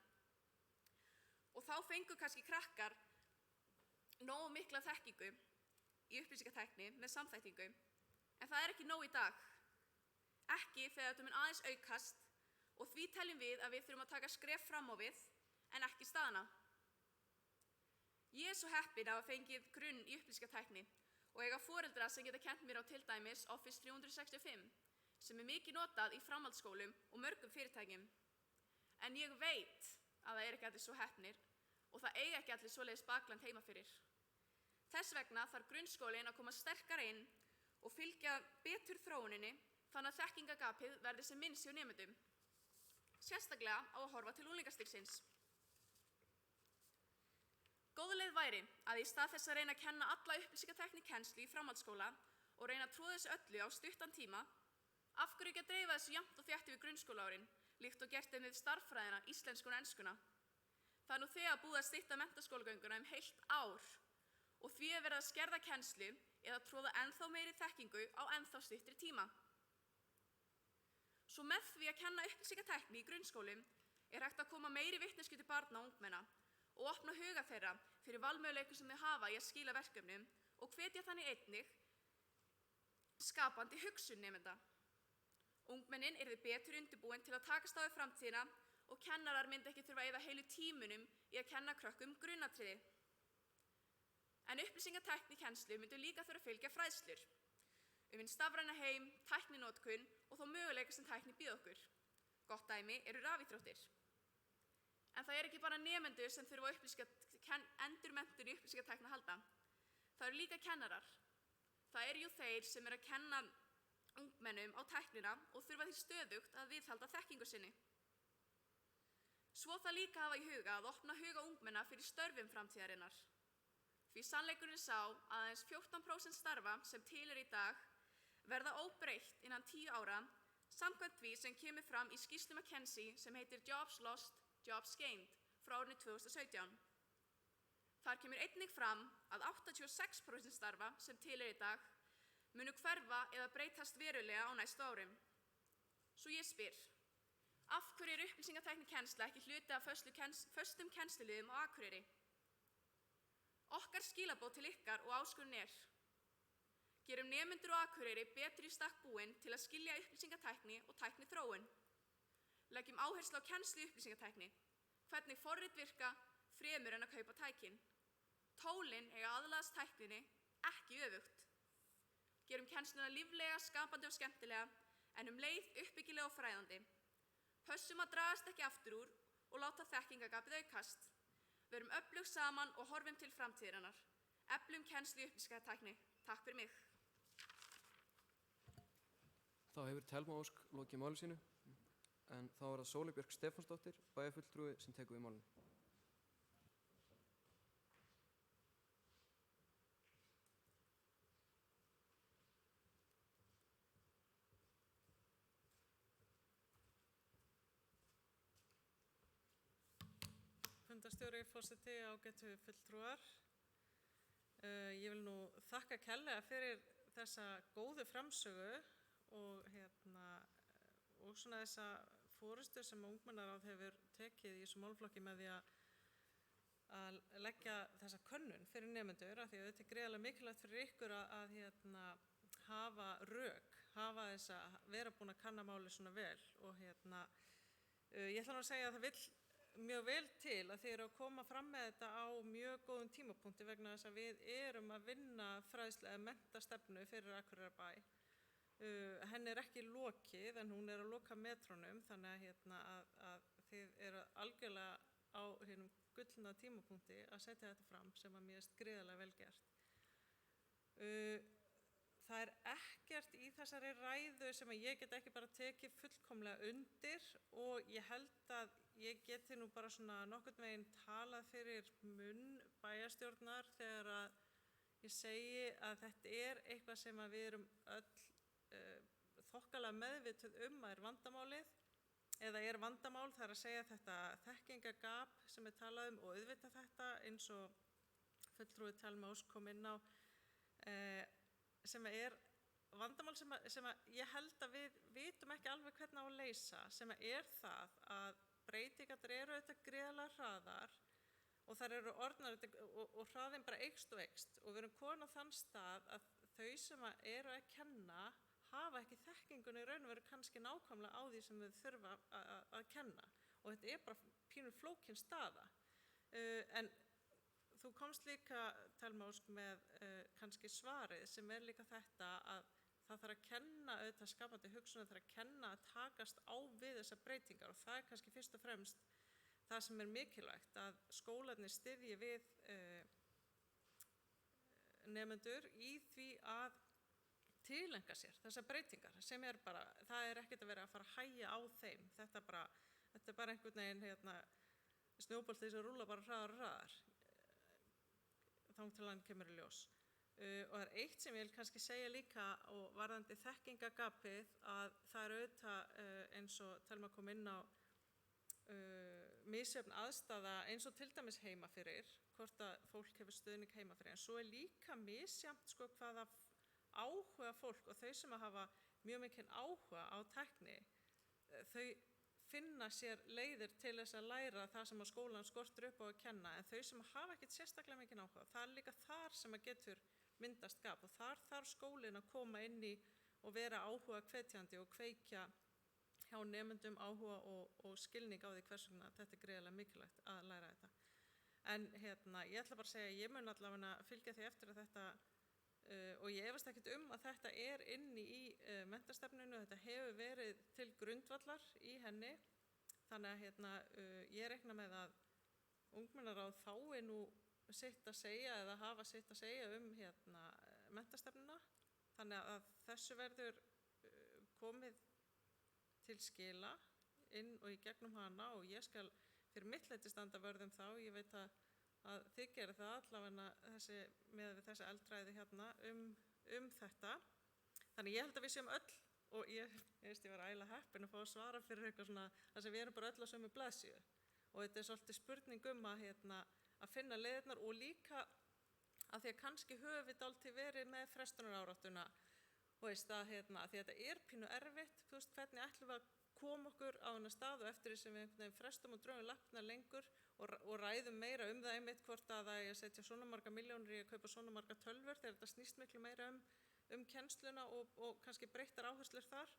Speaker 10: og þá fengu kannski krakkar nógu mikla þekkingu í upplýsingatækni með samþættingu, en það er ekki nóg í dag. Ekki þegar þetta mun aðeins aukast og því teljum við að við þurfum að taka skref fram á við en ekki staðna. Ég er svo heppin að hafa fengið grunn í upplýsingatækni og eiga foreldra sem geta kennt mér á til dæmis Office 365 sem er mikið notað í framhaldsskólum og mörgum fyrirtækjum. En ég veit að það er ekki allir svo heppnir og það eiga ekki allir svoleiðis bakland heima fyrir. Þess vegna þarf grunnskólinn að koma sterkar inn og fylgja betur þróuninni þannig að þekkingagapið verði sem minnst hjá nemendum. Sérstaklega á að horfa til unglingastigsins. Góð leið væri að í stað þess að reyna að kenna alla upplýsingatækni kennslu í framhaldsskóla og reyna að tróða þessu öllu á stuttan tíma, af hverju ekki að dreifa þessu jafnt og þétt yfir grunnskólaárin, líkt og gert við starffræðina, íslenskuna og enskuna. Það er nú þegar búið að stytta menntaskólagönguna heilt ár og því er verið að skerða kennslu eða tróða ennþá meiri þekkingu á ennþá styttri tíma. Svo með því að kenna upplýsingatækni í grunnskólum er hægt að koma meiri vitneskju til barna og ungmenna og opna huga þeirra fyrir valmöguleikum sem þau hafa í að skila verkefnum og hvetja þannig einnig skapandi hugsun nemenda. Ungmennin yrðu betur undirbúin til að takast á við framtíðina og kennarar myndi ekki þurfa að eyða heilu tímunum í að kenna krökkum grunnatriði. En upplýsingatækni kennslu myndu líka þurfa að fylgja fræðslur hinn stafræna heim, tækninotkun og þó möguleika sem tækni býð okkur. Gott dæmi eru rafíþróttir. En það er ekki bara nemendur sem þurfa endurmenntun í upplýsingatækni að halda. Það eru líka kennarar. Það eru jú þeir sem eru að kenna ungmennum á tæknina og þurfa því stöðugt að viðhalda þekkingu sinni. Svo það líka hafa í huga að opna huga ungmenna fyrir störfum framtíðarinnar. Því sannleikurinn sá að aðeins 14% starfa sem til í dag verða óbreytt innan 10 ára samkvæmt því sem kemur fram í skýrslu McKinsey sem heitir Jobs Lost, Jobs Gained frá árinu 2017. Þar kemur einnig fram að 86% starfa sem til í dag munu hverfa eða breytast verulega á næstu árum. Svo ég spyr, af hverju er upplýsingatækni kennsla ekki hluti af föstum kennsluliðum á Akureyri? Okkar skilaboð til ykkar og áskorun er: gerum nemendur á Akureyri betur í stakk búin til að skilja upplýsingatækni og tækniþróun. Leggjum áherslu á kennslu í upplýsingatækni, hvernig forrit virka fremur en að kaupa tækin. Tólin eiga aðlagast tækninni, ekki öfugt. Gerum kennsluna líflega, skapandi og skemmtilega, en leið uppbyggilega og fræðandi. Pössum að dragast ekki aftur úr og láta þekkingagapið aukast. Verum öflug saman og horfum til framtíðarinnar. Eflum kennslu í upplýsingatækni. Takk fyrir mig.
Speaker 2: Þá hefur Thelma Ósk lokið máli sínu, en þá er það Sóley Björk Stefánsdóttir, bæjarfulltrúi, sem tekur við málinu.
Speaker 11: Fundarstjóri, forseti, ágætu fulltrúar. Ég vil nú þakka kærlega fyrir þessa góðu framsögu og svona þessa forystu sem ungmennaráð hefur tekið í þessu málflokki með því að leggja þessa könnun fyrir nemendur, af því að þetta er gríðarlega mikilvægt fyrir ykkur að hafa rök, vera búin að kanna máli svona vel. Og ég ætla nú að segja að það vill mjög vel til að þið eru að koma fram með þetta á mjög góðum tímapunkti vegna þess að við erum að vinna fræðslega menntastefnu fyrir Akureyrarbæ. Henni er ekki lokið en hún er að loka metrónum þannig að þið eru algjörlega á hinum gullna tímapunkti að setja þetta fram sem að mér er gríðarlega vel gert. Það er ekkert í þessari ræðu sem að ég get ekki bara tekið fullkomlega undir og ég held að ég geti nú bara svona nokkurn veginn talað fyrir munn bæjarstjórnar þegar að ég segi að þetta er eitthvað sem að við erum öll þokkalega meðvituð að er vandamálið eða er vandamál, það er að segja þetta þekkingagap sem er talað og auðvitað þetta eins og fulltrúi Thelma Ósk kom inn á sem er vandamál sem að ég held að við vitum ekki alveg hvernig á að leysa sem er það að breytingar eru auðvitað gríðarlega hraðar og þær eru orðnar og hraðin bara eykst og við erum komin á þann stað að þau sem eru að kenna hafa ekki þekkinguna í raun og veru kannski nákvæmlega á því sem þau þurfa að kenna og þetta er bara pínu flókin staða. En þú komst líka, Thelma Ósk, með kannski svarið sem er líka þetta að það þarf að kenna auðvitað skapandi hugsun, það þarf að kenna að takast á við þessar breytingar og það er kannski fyrst og fremst það sem er mikilvægt að skólarnir styðji við nemendur í því að tileinka sér þessar breytingar sem er bara, það er ekkert að vera að fara að hægja á þeim, þetta er bara einhvern veginn snjóbolti sem rúla bara hraðar þangað til hann kemur í ljós. Og það er eitt sem ég vil kannski segja líka og varðandi þekkingagapið að það er auðvitað eins og Thelma kom inn á misjöfn aðstaða eins og til dæmis heima fyrir, hvort að fólk hefur stuðning heima fyrir, en svo er líka misjafnt hvaða áhuga fólk og þau sem hafa mjög mikinn áhuga á tækni, þau finna sér leiðir til þess að læra það sem að skólan skortur upp á að kenna, en þau sem hafa ekkert sérstaklega mikinn áhuga, það er líka þar sem að getur myndast gap og þar þarf skólinn að koma inn í og vera áhuga hvetjandi og kveikja hjá nemendum áhuga og skilning á því hvers vegna þetta er gríðarlega mikilvægt að læra þetta. En ég ætla bara að segja að ég mun allavega fylgja því eftir að þetta og ég efast ekkert að þetta er inni í menntastefnunni, þetta hefur verið til grundvallar í henni, þannig að ég reikna með að ungmennaráð fái nú sitt að segja eða hafa sitt að segja menntastefnuna, þannig að þessu verður komið til skila inn og í gegnum hana og ég skal fyrir mitt leyti standa vörð þá, ég veit að þið gerir það allavega með þessi eldræði um þetta. Þannig ég held að við séum öll, og ég veist ég var ægilega heppin að fá að svara fyrir eitthvað svona, þess að við erum bara öll á sömu blaðsíðu. Og þetta er svolítið spurning að finna leiðirnar og líka að því að kannski höfum við dálítið verið með frestunaráráttuna, og því þetta er pínu erfitt, þú veist, hvernig ætlum við að koma okkur á þennan stað og eftir því sem við frestum og drögum lappirnar lengur og ræðum meira það einmitt hvort að það er að setja svona marga milljónir í að kaupa svona marga tölvur þegar þetta snýst miklu meira kennsluna og kannski breyttar áherslur þar,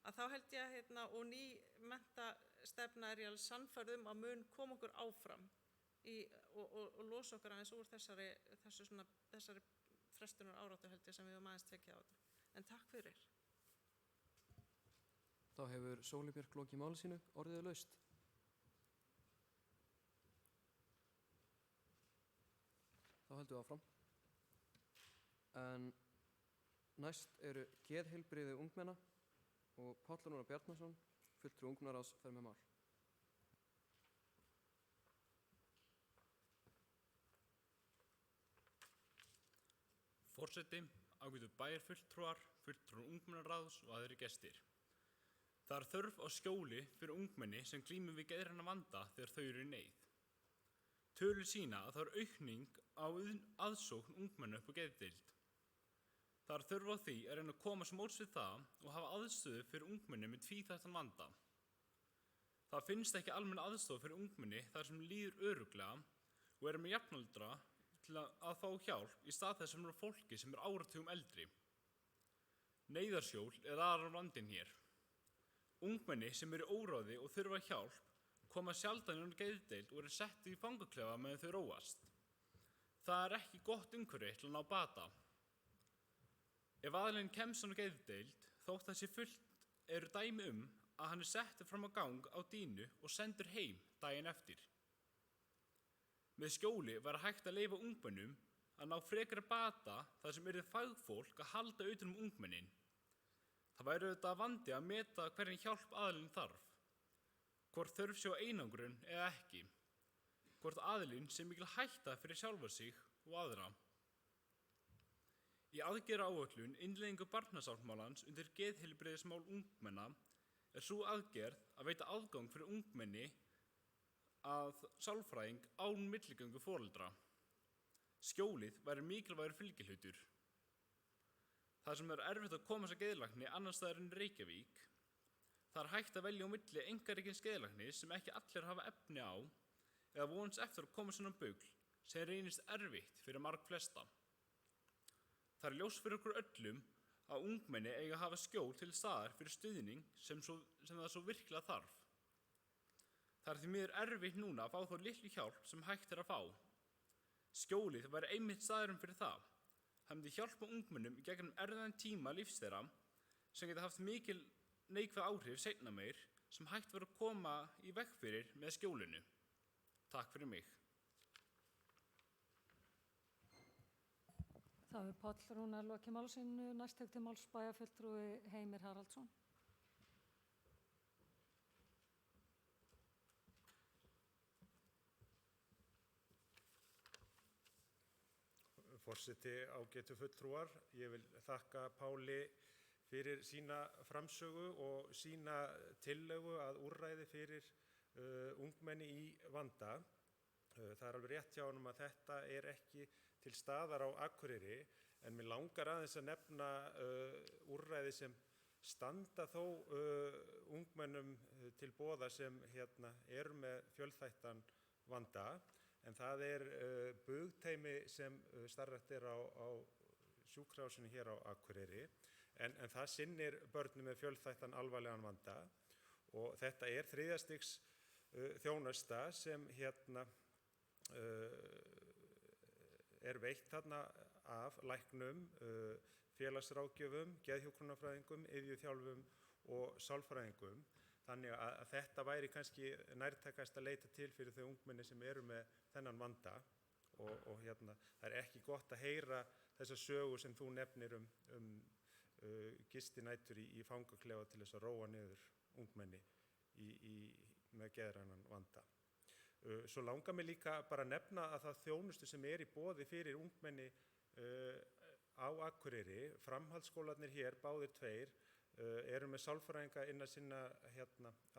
Speaker 11: að þá held ég og ný menntastefna er ég alveg sannfærð að mun koma okkur áfram og losa okkur aðeins úr þessari frestunaráróttu held ég sem við höfum aðeins tekið á þetta. En takk fyrir.
Speaker 2: Þá hefur Sóli Björk lokið máli sínu, orðið er laust. Þá höldum við áfram. En næst eru geðheilbrigði ungmenna og Páll Rúnar Bjarnason, fulltrúi ungmennaráðs, fer með mál.
Speaker 12: Forseti, ágætu bæjarfulltrúar, fulltrúar ungmennaráðs og aðrir gestir. Það er þörf á skjóli fyrir ungmenni sem glímir við geðrænan vanda þegar þau eru í neyð. Tölur sýna að það er aukning á aðsókn ungmenna upp á geðdeild. Það er þörf á því að reyna að koma sem móts við það og hafa aðstöðu fyrir ungmenni með tvíþættan vanda. Það finnst ekki almenn aðstoð fyrir ungmenni þar sem líður örugglega og eru með jafnaldra til að fá hjálp í stað þess sem eru fólki sem er áratugum eldri. Neyðarskjól er aðrar vandinn hér. Ungmenni sem eru í óráði og þurfa hjálp koma sjaldan inn á geðdeild og eru sett í fangaklefa meðan þau róast. Það er ekki gott umhverfi til að ná bata. Ef aðilinn kemst inn á geðdeild, þótt það sé fullt, eru dæmi að hann er settur fram á gang á dínu og sendur heim daginn eftir. Með skjóli var hægt að leyfa ungmennum að ná frekari bata þar sem yrði fagfólk að halda utan ungmennin. Það væri auðvitað vandi að meta hvernig hjálp aðilinn þarf, hvort þörf sé á einangrun eða ekki, hvort aðilinn sé mikil hætta fyrir sjálfa sig og aðra. Í aðgerðaáætlun innleiðingu barnasáttmálans undir geðheilbrigðismál ungmenna er sú aðgerð að veita aðgang fyrir ungmenni að sálfræðing án milligöngu foreldra. Skjólið væri mikilvægur fylgihlutur. Það sem er erfitt að komast að geðlækni annars staðar en Reykjavík, það er hægt að velja á milli einkarekins geðlæknis sem ekki allir hafa efni á eða vonast eftir að koma svona bugl sem reynist erfitt fyrir margflesta. Það er ljóst fyrir okkur öllum að ungmenni eiga að hafa skjól til staðar fyrir stuðning sem það svo virkilega þarf. Það er því miður erfitt núna að fá þá litlu hjálp sem hægt er að fá. Skjólið væri einmitt staðurinn fyrir það. Það myndi hjálpa ungmennum í gegnum erfiðan tíma lífs þeirra sem geta haft mikil neikvæð áhrif seinna meir sem hægt verður að koma í veg fyrir með skjólinu. Takk fyrir mig.
Speaker 3: Þá hefur Páll Rúnar lokið máli sínu. Næst tekur til máls bæjarfulltrúi Heimir Haraldsson.
Speaker 13: Forseti, ágætu fulltrúar, ég vil þakka Páli fyrir sína framsögu og sína tillögu að úrræði fyrir ungmenni í vanda. Það er alveg rétt hjá honum að þetta er ekki til staðar á Akureyri, en mig langar aðeins að nefna úrræði sem standa þó ungmennum til boða sem eru með fjölþættan vanda. En það er bugteymi sem starfrækt er á sjúkrahúsinu hér á Akureyri, en það sinnir börnum með fjölþættan alvarlegan vanda og þetta er 3. stigs þjónusta sem er veitt þarna af læknum, félagsráðgjöfum, geðhjúkrunarfræðingum, iðjuþjálfum og sálfræðingum. Þannig að þetta væri kannski nærtækast að leita til fyrir þau ungmenni sem eru með þennan vanda og það er ekki gott að heyra þessa sögu sem þú nefnir gistinætur í fangaklefa til þess að róa niður ungmenni með geðrænan vanda. Svo langar mig líka bara að nefna að það þjónustu sem er í boði fyrir ungmenni á Akureyri, framhaldsskólarnir hér, báðir tveir, eru með sálfræðinga innan sinna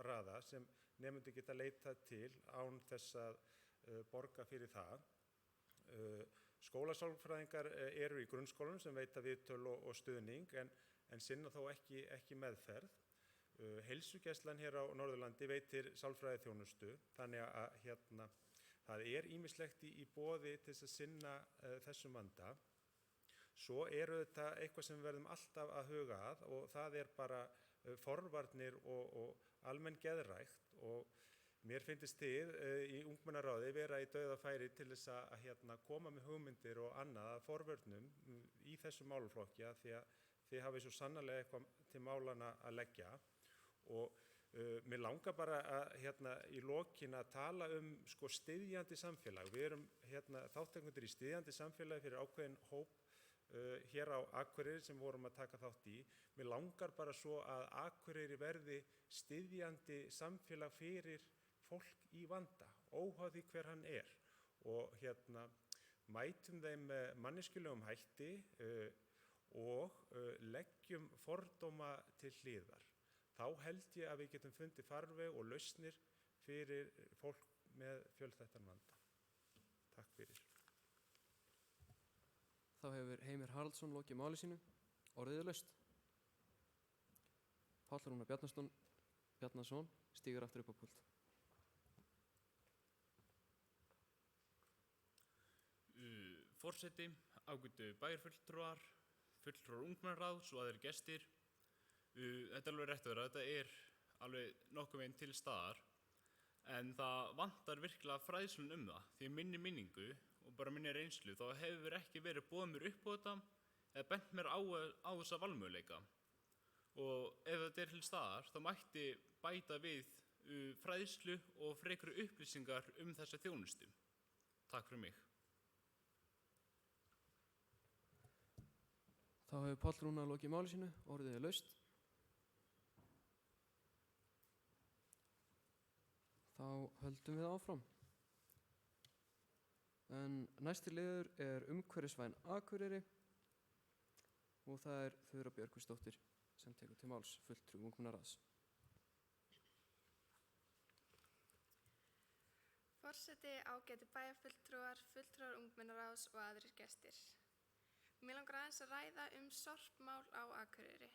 Speaker 13: raða sem nemendur geta leitað til án þess að borga fyrir það. Skólasálfræðingar eru í grunnskólum sem veita viðtöl og stuðning en sinna þó ekki meðferð. Heilsugæslan hér á Norðurlandi veitir sálfræðiþjónustu, þannig að það er ýmislegt í boði til þess að sinna þessum vanda. Svo þetta eitthvað sem við verðum alltaf að huga að og það er bara forvarnir og almenn geðrækt og mér finnst þið í ungmennaráði vera í dauðafæri til þess að koma með hugmyndir og annað að forvörnum í þessu málaflokki því að þið hafið svo sannarlega eitthvað til málana að leggja og mér langar bara í lokin að tala styðjandi samfélag. Við erum þátttakendur í styðjandi samfélagi fyrir ákveðin hóp hér á Akureyri sem vorum að taka þátt í. Mér langar bara svo að Akureyri verði styðjandi samfélag fyrir fólk í vanda, óháð því hver hann er og mætum þeim með manneskjulegum hætti og leggjum fordóma til hliðar. Þá held ég að við getum fundið farveg og lausnir fyrir fólk með fjölþættan vanda. Takk fyrir.
Speaker 2: Þá hefur Heimir Haraldsson lokið máli sínu. Orðið er laust. Páll Rúnar Bjarnason stígur aftur upp á púlt.
Speaker 12: Forseti, ágætu bæjarfulltrúar, fulltrúar ungmennaráðs og aðrir gestir. Þetta er alveg rétt að vera, þetta er alveg nokkuð veginn til staðar. En það vantar virkilega fræðslun það, því minni minningu og bara minni reynslu þá hefur ekki verið boðið mér upp á þetta eða bent mér á þessa valmöguleika. Og ef þetta til staðar þá mætti bæta við fræðslu og frekari upplýsingar þessa þjónustu. Takk fyrir mig.
Speaker 2: Þá hefur Páll Rúnar lokið máli sínu, orðið laust. Þá höldum við áfram. En næsti liður umhverfisvæn Akureyri og það Þura Björgvinsdóttir sem tekur til máls, fulltrúi ungmennaráðs.
Speaker 6: Forseti, ágætu bæjarfulltrúar, fulltrúar ungmennaráðs og aðrir gestir. Mig langar aðeins að ræða sorpmál á Akureyri.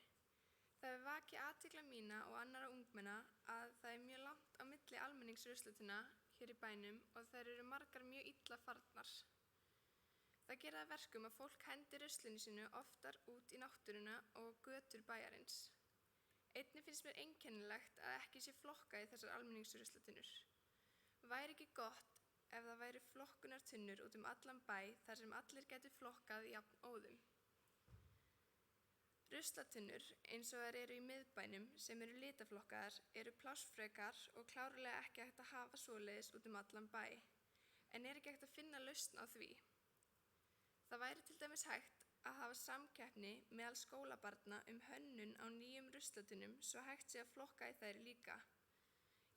Speaker 6: Það hefur vakið athygli mína og annarra ungmenna að það mjög langt á milli almenningsruslatuna hér í bænum og þær eru margar mjög illa farnar. Það gerir að verkum að fólk hendir ruslinu sínu oftar út í náttúruna og götur bæjarins. Einnig finnst mér einkennilegt að ekki sé flokkað í þessar almenningsruslatunur. Væri ekki gott ef það væri flokkunartunnur út allan bæ þar sem allir gætu flokkað jafn óðum. Ruslatunnur eins og þær eru í miðbænum sem eru litaflokkaðar eru plássfrekar og klárlega ekki hægt að hafa svoleiðis út allan bæ, en ekki hægt að finna lausn á því. Það væri til dæmis hægt að hafa samkeppni meðal skólabarna hönnun á nýjum ruslatunnum svo hægt sé að flokka í þær líka.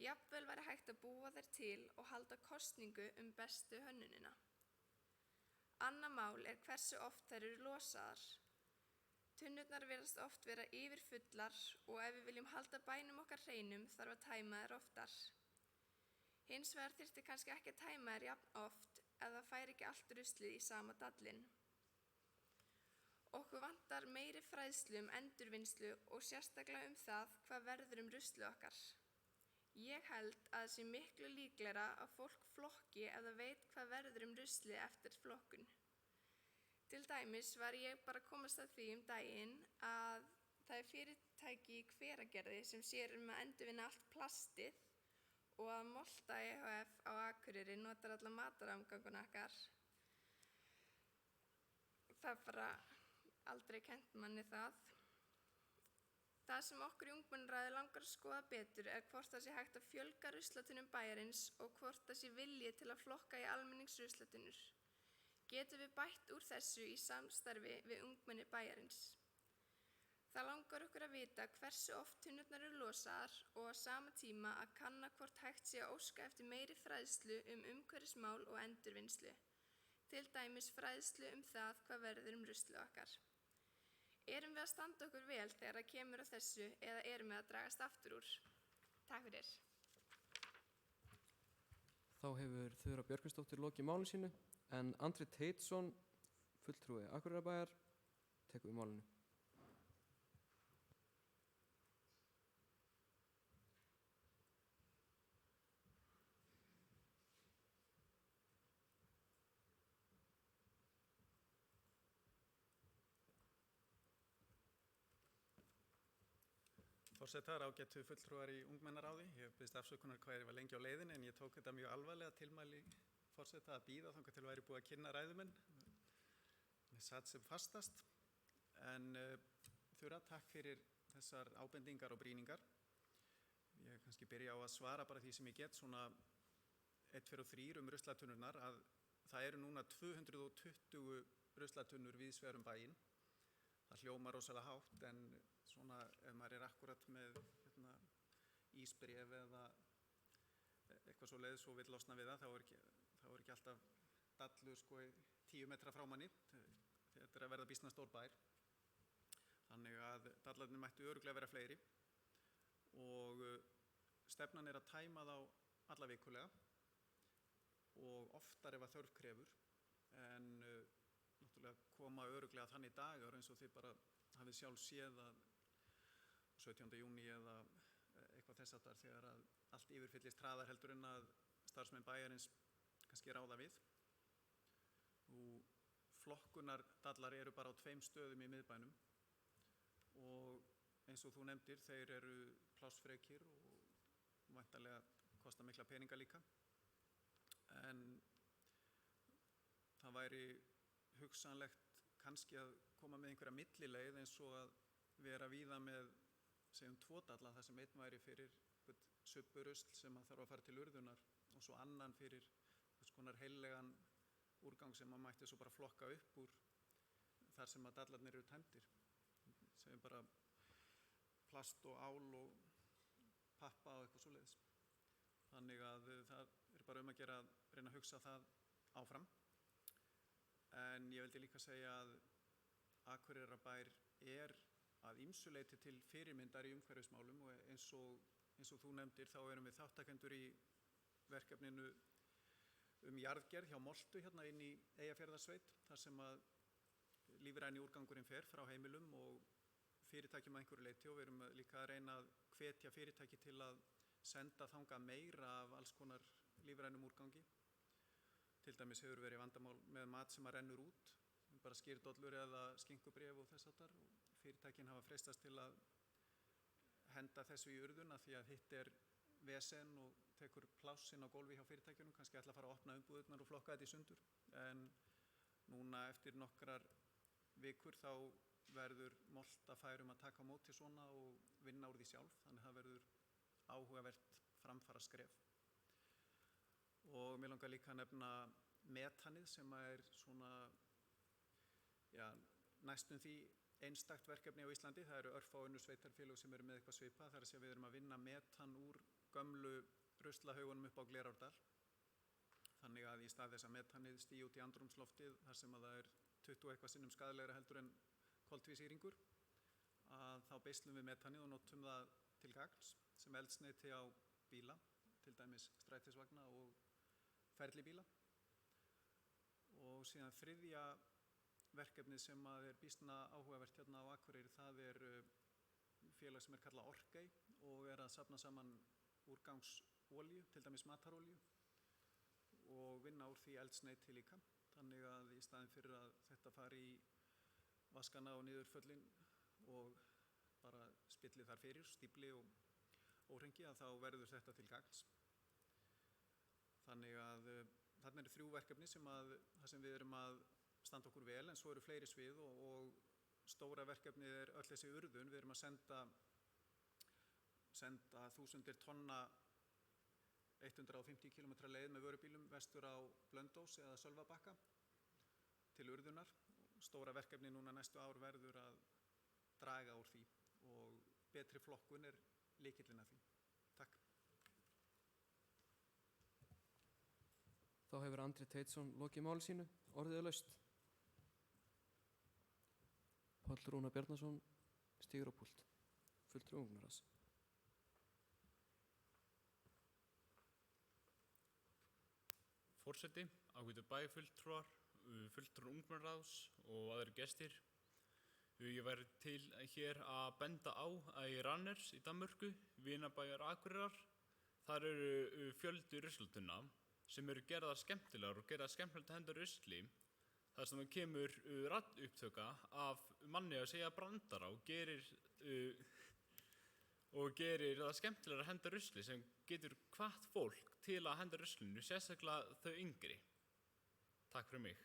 Speaker 6: Jafnvel væri hægt að búa þær til og halda kosningu bestu hönnunina. Annað mál hversu oft þær eru losaðar. Tunnurnar virðast oft vera yfirfullar og ef við viljum halda bænum okkar hreinum þarf að tæma þær oftar. Hins vegar þyrfti kannski ekki að tæma þær jafn oft ef það færi ekki allt ruslið í sama dallinn. Okkur vantar meiri fræðslu endurvinnslu og sérstaklega það hvað verður ruslið okkar. Ég held að það sé miklu líklegra að fólk flokki ef það veit hvað verður ruslið eftir flokkun. Til dæmis var ég bara að komast að því daginn að það fyrirtæki í Hveragerði sem sér að endurvinna allt plastið og að Molta EHF á Akureyri notar alla matarafganguna okkar. Það bara aldrei kennt manni það. Það sem okkur í ungmennaráði langar að skoða betur hvort það sé hægt að fjölga ruslatunnum bæjarins og hvort það sé vilji til að flokka í almenningsruslatunnur. Getum við bætt úr þessu í samstarfi við ungmenni bæjarins. Það langar okkur að vita hversu oft tunnurnar eru losaðar og á sama tíma að kanna hvort hægt sé að óska eftir meiri fræðslu umhverfismál og endurvinnslu. Til dæmis fræðslu það hvað verður ruslið okkar. Erum við að standa okkur vel þegar það kemur að þessu eða erum við að dragast aftur úr? Takk fyrir.
Speaker 2: Þá hefur Þura Björgvinsdóttir lokið máli sínu en Andri Teitsson, fulltrúi Akureyrarbæjar, tekur við málinu.
Speaker 14: Forsetar, ágætu fulltrúar í ungmennaráði. Ég biðst afsökunar hvað ég var lengi á leiðinni en ég tók þetta mjög alvarlega tilmæli forseta að bíða þangað til væri búið að kynna ræðumenn. Ég satt sem fastast. En Þura, takk fyrir þessar ábendingar og brýningar. Ég kannski byrja á að svara bara því sem ég get svona 1, 2 og 3 ruslatunnurnar að það eru núna 220 ruslatunnur víðs vegar bæinn. Það hljómar rosalega hátt en svona ef maður akkúrat með ísbréf eða eitthvað svo leiðis og vill losna við það, þá er ekki alltaf dallur 10 metra frá manni. Þetta að verða býsna stór bær. Þannig að dallarnir mættu örugglega vera fleiri og stefnan að tæma þá alla vikulega og oftar ef að þörf krefur en náttúrulega koma örugglega þannig dagar eins og þið bara hafið sjálf séð að 17. júní eða eitthvað þess aftar þegar að allt yfirfyllist hraðar heldur en að starfsmenn bæjarins kannski ráða við. Og flokkunardallar eru bara á 2 stöðum í miðbænum og eins og þú nefndir, þeir eru plássfrekir og væntanlega kosta mikla peninga líka. En það væri hugsanlegt kannski að koma með einhverja millileið eins og að vera víða með, segjum, 2 dalla þar sem einn væri fyrir subburusl sem að þarf að fara til urðunar og svo annan fyrir þess konar heillegan úrgang sem að mætti svo bara flokka upp úr þar sem að dallarnir eru tæmdir. Segjum bara plast og ál og pappa og eitthvað svoleiðis. Þannig að það er bara að gera að reyna að hugsa það áfram. En ég vildi líka segja að Akureyrarbær er að ýmsu leyti til fyrirmyndar í umhverfismálum og eins og þú nefndir þá erum við þáttakendur í verkefninu jarðgerð hjá Moltu hérna inn í Eyjafjarðarsveit þar sem að lífræni úrgangurinn fer frá heimilum og fyrirtækjum að einhverju leyti og við erum líka að reyna að hvetja fyrirtæki til að senda þangað meira af alls konar lífrænum úrgangi. Til dæmis hefur verið vandamál með mat sem að rennur út, bara skýrdollur eða skinkubréf og þess háttar og fyrirtækin hafa freistast til að henda þessu í urðun af því að hitt er vesen og tekur pláss inn á gólfi hjá fyrirtækjunum, kannski ætla að fara að opna umbúðirnar og flokka þetta í sundur. En núna eftir nokkrar vikur þá verður Molta færum að taka á móti svona og vinna úr því sjálf, þannig að það verður áhugavert framfara skref. Og mér langar líka að nefna metanið sem er svona, næstum því einstakt verkefni á Íslandi. Það eru örfá önnur sveitarfélög sem eru með eitthvað svipað, þar að segja við erum að vinna metan úr gömlu ruslahaugunum upp á Glerárdal. Þannig að í stað þess að metanið stígi út í andrúmsloftið þar sem að það er 20 eitthvað sinnum skaðlegra heldur en koltvísýringur, að þá beislum við metanið og notum það til gagns sem eldsneyti á bíla, til dæmis strætisvagna og ferlibíla. Og síðan þriðja verkefnið sem að er býsna áhugavert hérna á Akureyri, það er félag sem er kallað Orkey og er að safna saman úrgangsolíu, til dæmis matarolíu og vinna úr því eldsneyti líka. Þannig að í staðinn fyrir að þetta fari í vaskana og niðurföllin og bara spilli þar fyrir, stífli og óhrengi, að þá verður þetta til gagns. Þannig að þarna eru 3 verkefni þar sem við erum að standa okkur vel, en svo eru fleiri svið og stóra verkefnið er öll þessi urðun. Við erum að senda þúsundir tonna 150 km leið með vörubílum vestur á Blönduós eða Sölvabakka til urðunar. Stóra verkefni núna næstu ár verður að draga úr því og betri flokkun er lykillinn að því. Takk.
Speaker 2: Þá hefur Andri Teitsson lokið máli sínu. Orðið er laust. Páll Rúnar Bjarnason stígur á púlt. Fulltrúi ungmennaráðs.
Speaker 12: Forseti, ágætu bæjarfulltrúar, fulltrúar ungmennaráðs og aðrir gestir. Ég væri til hér að benda á að í Randers í Danmörku, vinabæjar Akureyrar, þar eru fjöldi ruslatunna sem eru gerðar skemmtilegar og gerðar skemmtilegt að henda rusli. þar sem það kemur raddupptöka af manni að segja brandara og gerir það skemmtilega að henda rusli sem getur hvatt fólk til að henda ruslinu, sérstaklega þau yngri. Takk fyrir mig.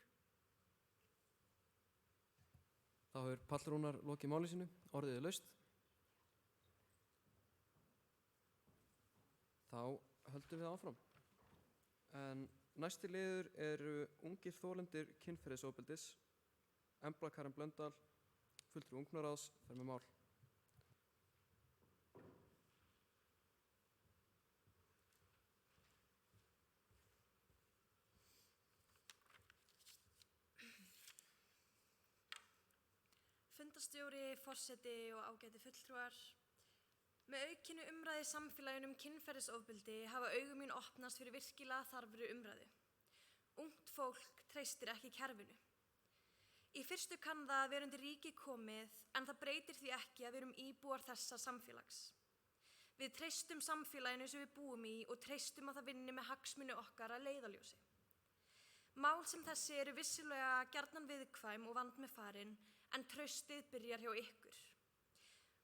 Speaker 2: Þá hefur Páll Rúnar lokið máli sínu, orðið er laust. Þá höldum við áfram. En næsti liður eru ungir þolendur kynferðisofbeldis. Embla Karen Blöndal, fulltrúi ungmennaráðs, fer með mál.
Speaker 4: Fundarstjóri, forseti og ágæti fulltrúar. Með aukinu umræðu í samfélaginu kynferðisofbeldi hafa augu mín opnast fyrir virkilega þarfri umræðu. Ungt fólk treystir ekki kerfinu. Í fyrstu kann það að vera undir ríki komið, en það breytir því ekki að við erum íbúar þessa samfélags. Við treystum samfélaginu sem við búum í og treystum að það vinni með hagsmuni okkar að leiðarljósi. Mál sem þessi eru vissulega gjarnan viðkvæm og vandmeðfarin, en traustið byrjar hjá ykkur.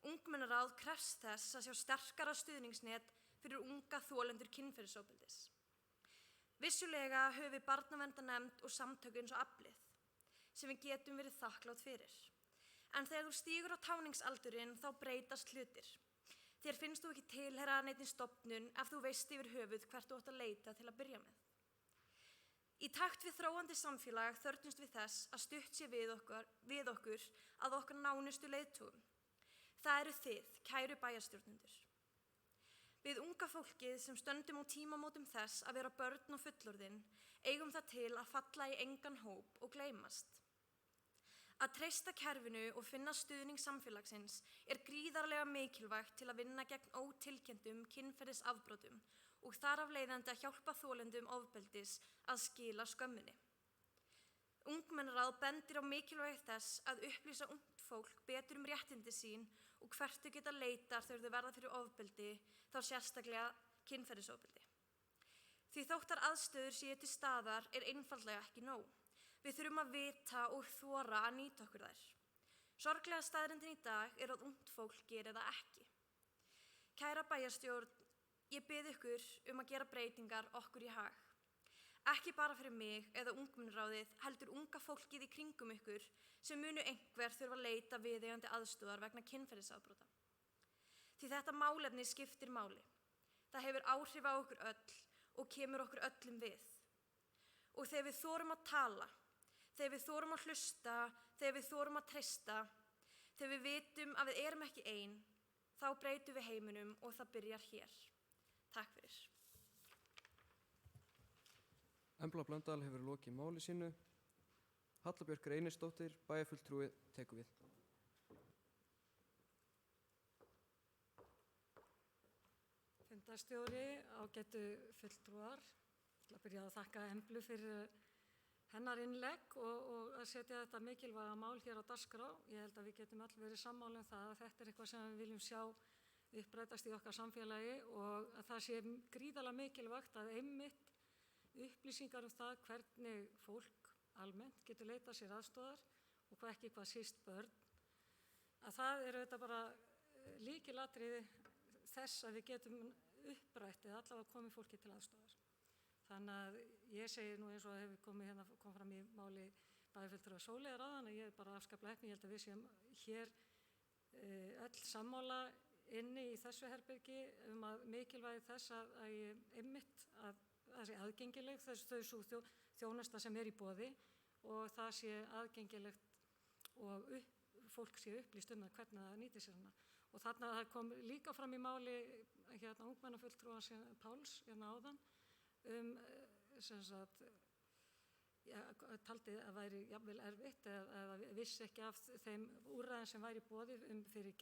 Speaker 4: Ungmennaráð krefst þess að sjá sterkara stuðningsnet
Speaker 15: fyrir unga þolendur kynferðisofbeldis. Vissulega höfum við barnaverndarnefnd og samtök eins og Aflið, sem við getum verið þakklát fyrir. En þegar þú stígur á táningsaldurinn þá breytast hlutir. Þér finnst þú ekki tilheyra neinni stofnun ef þú veist yfir höfuð hvert þú átt að leita til að byrja með. Í takt við þróandi samfélag þörfnumst við þess að stutt sé við okkur að okkar nánustu leiðtogum. Það eru þið, kæru bæjarstjórnendur. Við unga fólkið sem stöndum á tímamótum þess að vera börn og fullorðin eigum það til að falla í engan hóp og gleymast. Að treysta kerfinu og finna stuðning samfélagsins gríðarlega mikilvægt til að vinna gegn ótilkenndum kynferðisafbrotum og þar af leiðandi að hjálpa þolendum ofbeldis að skila skömminni. Ungmennaráð bendir á mikilvægi þess að upplýsa ungt fólk betur réttindi sín og hvert þau geta leitar þegar þau verða fyrir ofbeldi, þá sérstaklega kynferðisofbeldi. Því þóttar aðstöður séu til staðar einfaldlega ekki nóg. Við þurfum að vita og þora að nýta okkur þær. Sorglega staðreyndin í dag að ungt fólk gerir það ekki. Kæra bæjarstjórn, ég bið ykkur að gera breytingar okkur í hag. Ekki bara fyrir mig eða ungmennaráðið, heldur unga fólkið í kringum ykkur sem munu einhver þurfa að leita viðeigandi aðstoðar vegna kynferðisafbrota. Því þetta málefni skiptir máli. Það hefur áhrif á okkur öll og kemur okkur öllum við. Og þegar við þorum að tala, þegar við þorum að hlusta, þegar við þorum að treysta, þegar við vitum að við erum ekki ein, þá breytum við heiminum og það byrjar hér. Takk fyrir.
Speaker 2: Embla Blöndal hefur lokið máli sínu. Halla Björk Reynisdóttir, bæjarfulltrúi, tekur við.
Speaker 3: Fundarstjóri, ágætu fulltrúar. Ég ætla að byrja að þakka Emblu fyrir hennar innlegg og að setja þetta mikilvæga mál hér á dagskrá. Ég held að við getum öll verið sammála það að þetta eitthvað sem við viljum sjá upprætast í okkar samfélagi og að það sé gríðarlega mikilvægt að einmitt upplýsingar það hvernig fólk almennt getur leitað sér aðstoðar og hvað síst börn, að það þetta bara lykilatriði þess að við getum upprætt eða allavega komið fólki til aðstoðar. Þannig að ég segi nú eins og hefur kom fram í máli bæjarfulltrúa Sóleyjar áðan að ég bara afskaplega heppin. Ég held að við séum hér öll sammála inni í þessu herbergi að mikilvægi þess að einmitt að það sé aðgengilegt þau þjónusta sem í boði og það sé aðgengilegt og fólk sé upplýst hvernig það nýtir sér hana. Og þarna það kom líka fram í máli ungmennafulltrúa Páls áðan taldi að væri jafnvel erfitt eða vissi ekki af þeim úrræðum sem væri í boði fyrir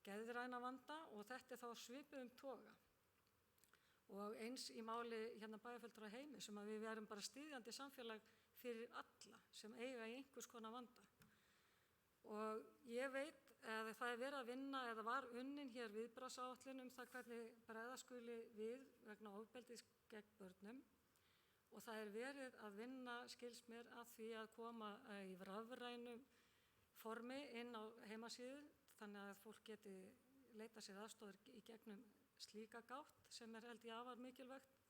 Speaker 3: geðræna vanda og þetta þá svipuðum toga. Og eins í máli bæjarfulltrúa Heimi sem að við verum bara styðjandi samfélag fyrir alla sem eiga í einhvers konar vanda. Og ég veit að það verið að vinna eða var unnin hér viðbragðsáætlun það hvernig bregðast skuli við vegna ofbeldis gegn börnum og það verið að vinna skilst mér að því að koma í rafrænu formi inn á heimasíðu þannig að fólk geti leita sér aðstoðar í gegnum slíka gátt sem held ég afar mikilvægt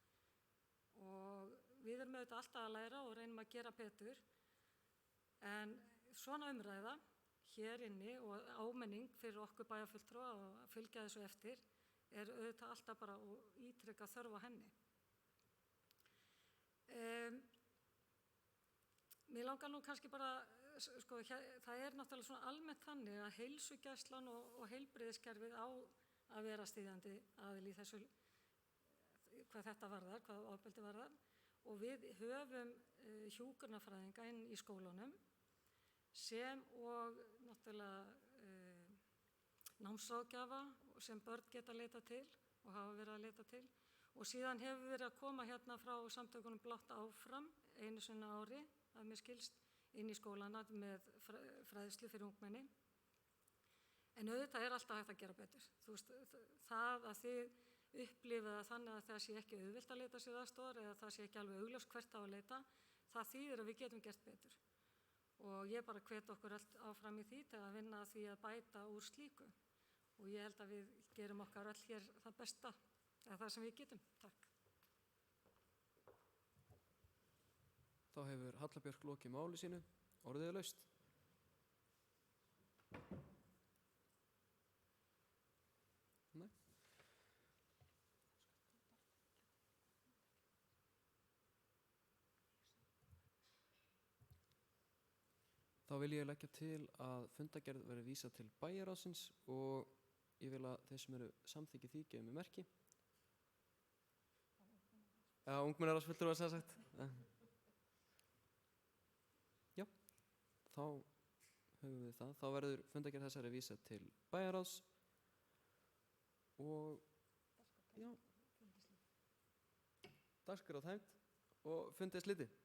Speaker 3: og við erum auðvitað alltaf að læra og reynum að gera betur en svona umræða hér inni og ámenning fyrir okkur bæjarfulltrúa og að fylgja þessu eftir auðvitað alltaf bara og ítreka þörf á henni. Mér langar nú kannski bara það náttúrulega svona almennt þannig að heilsugæslan og heilbrigðiskerfið á að vera styðjandi aðili í þessu hvað þetta varðar, hvað ofbeldi varðar og við höfum hjúkrunarfræðinga inn í skólunum sem og náttúrulega námsráðgjafa sem börn geta leita til og hafa verið að leita til og síðan hefur verið að koma frá samtökunum Blátt áfram einu sinni á ári að mér skilst inn í skólana með fræðslu fyrir ungmenni. En auðvitað alltaf hægt að gera betur. Það að þið upplifið það þannig að það sé ekki auðvelt að leita sér aðstoðar eða það sé ekki alveg augljóst hvert á að leita, það þýðir að við getum gert betur. Og ég bara hvet okkur öll áfram í því til að vinna að því að bæta úr slíku. Og ég held að við gerum okkar öll hér það besta eða það sem við getum. Takk.
Speaker 2: Þá hefur Halla Björk lokið máli sínu. Orðið er laust. Nei. Þá vil ég leggja til að fundargerð verði vísað til bæjarráðsins og ég vil að þeir sem eru samþykkið því gefið mér merki. Já, ungmennaráðsfulltrúar sem sagt. Já, þá höfum við það. Þá verður fundargerð þessari vísað til bæjarráðs og já, dagskrá tæmd og fundið slitið.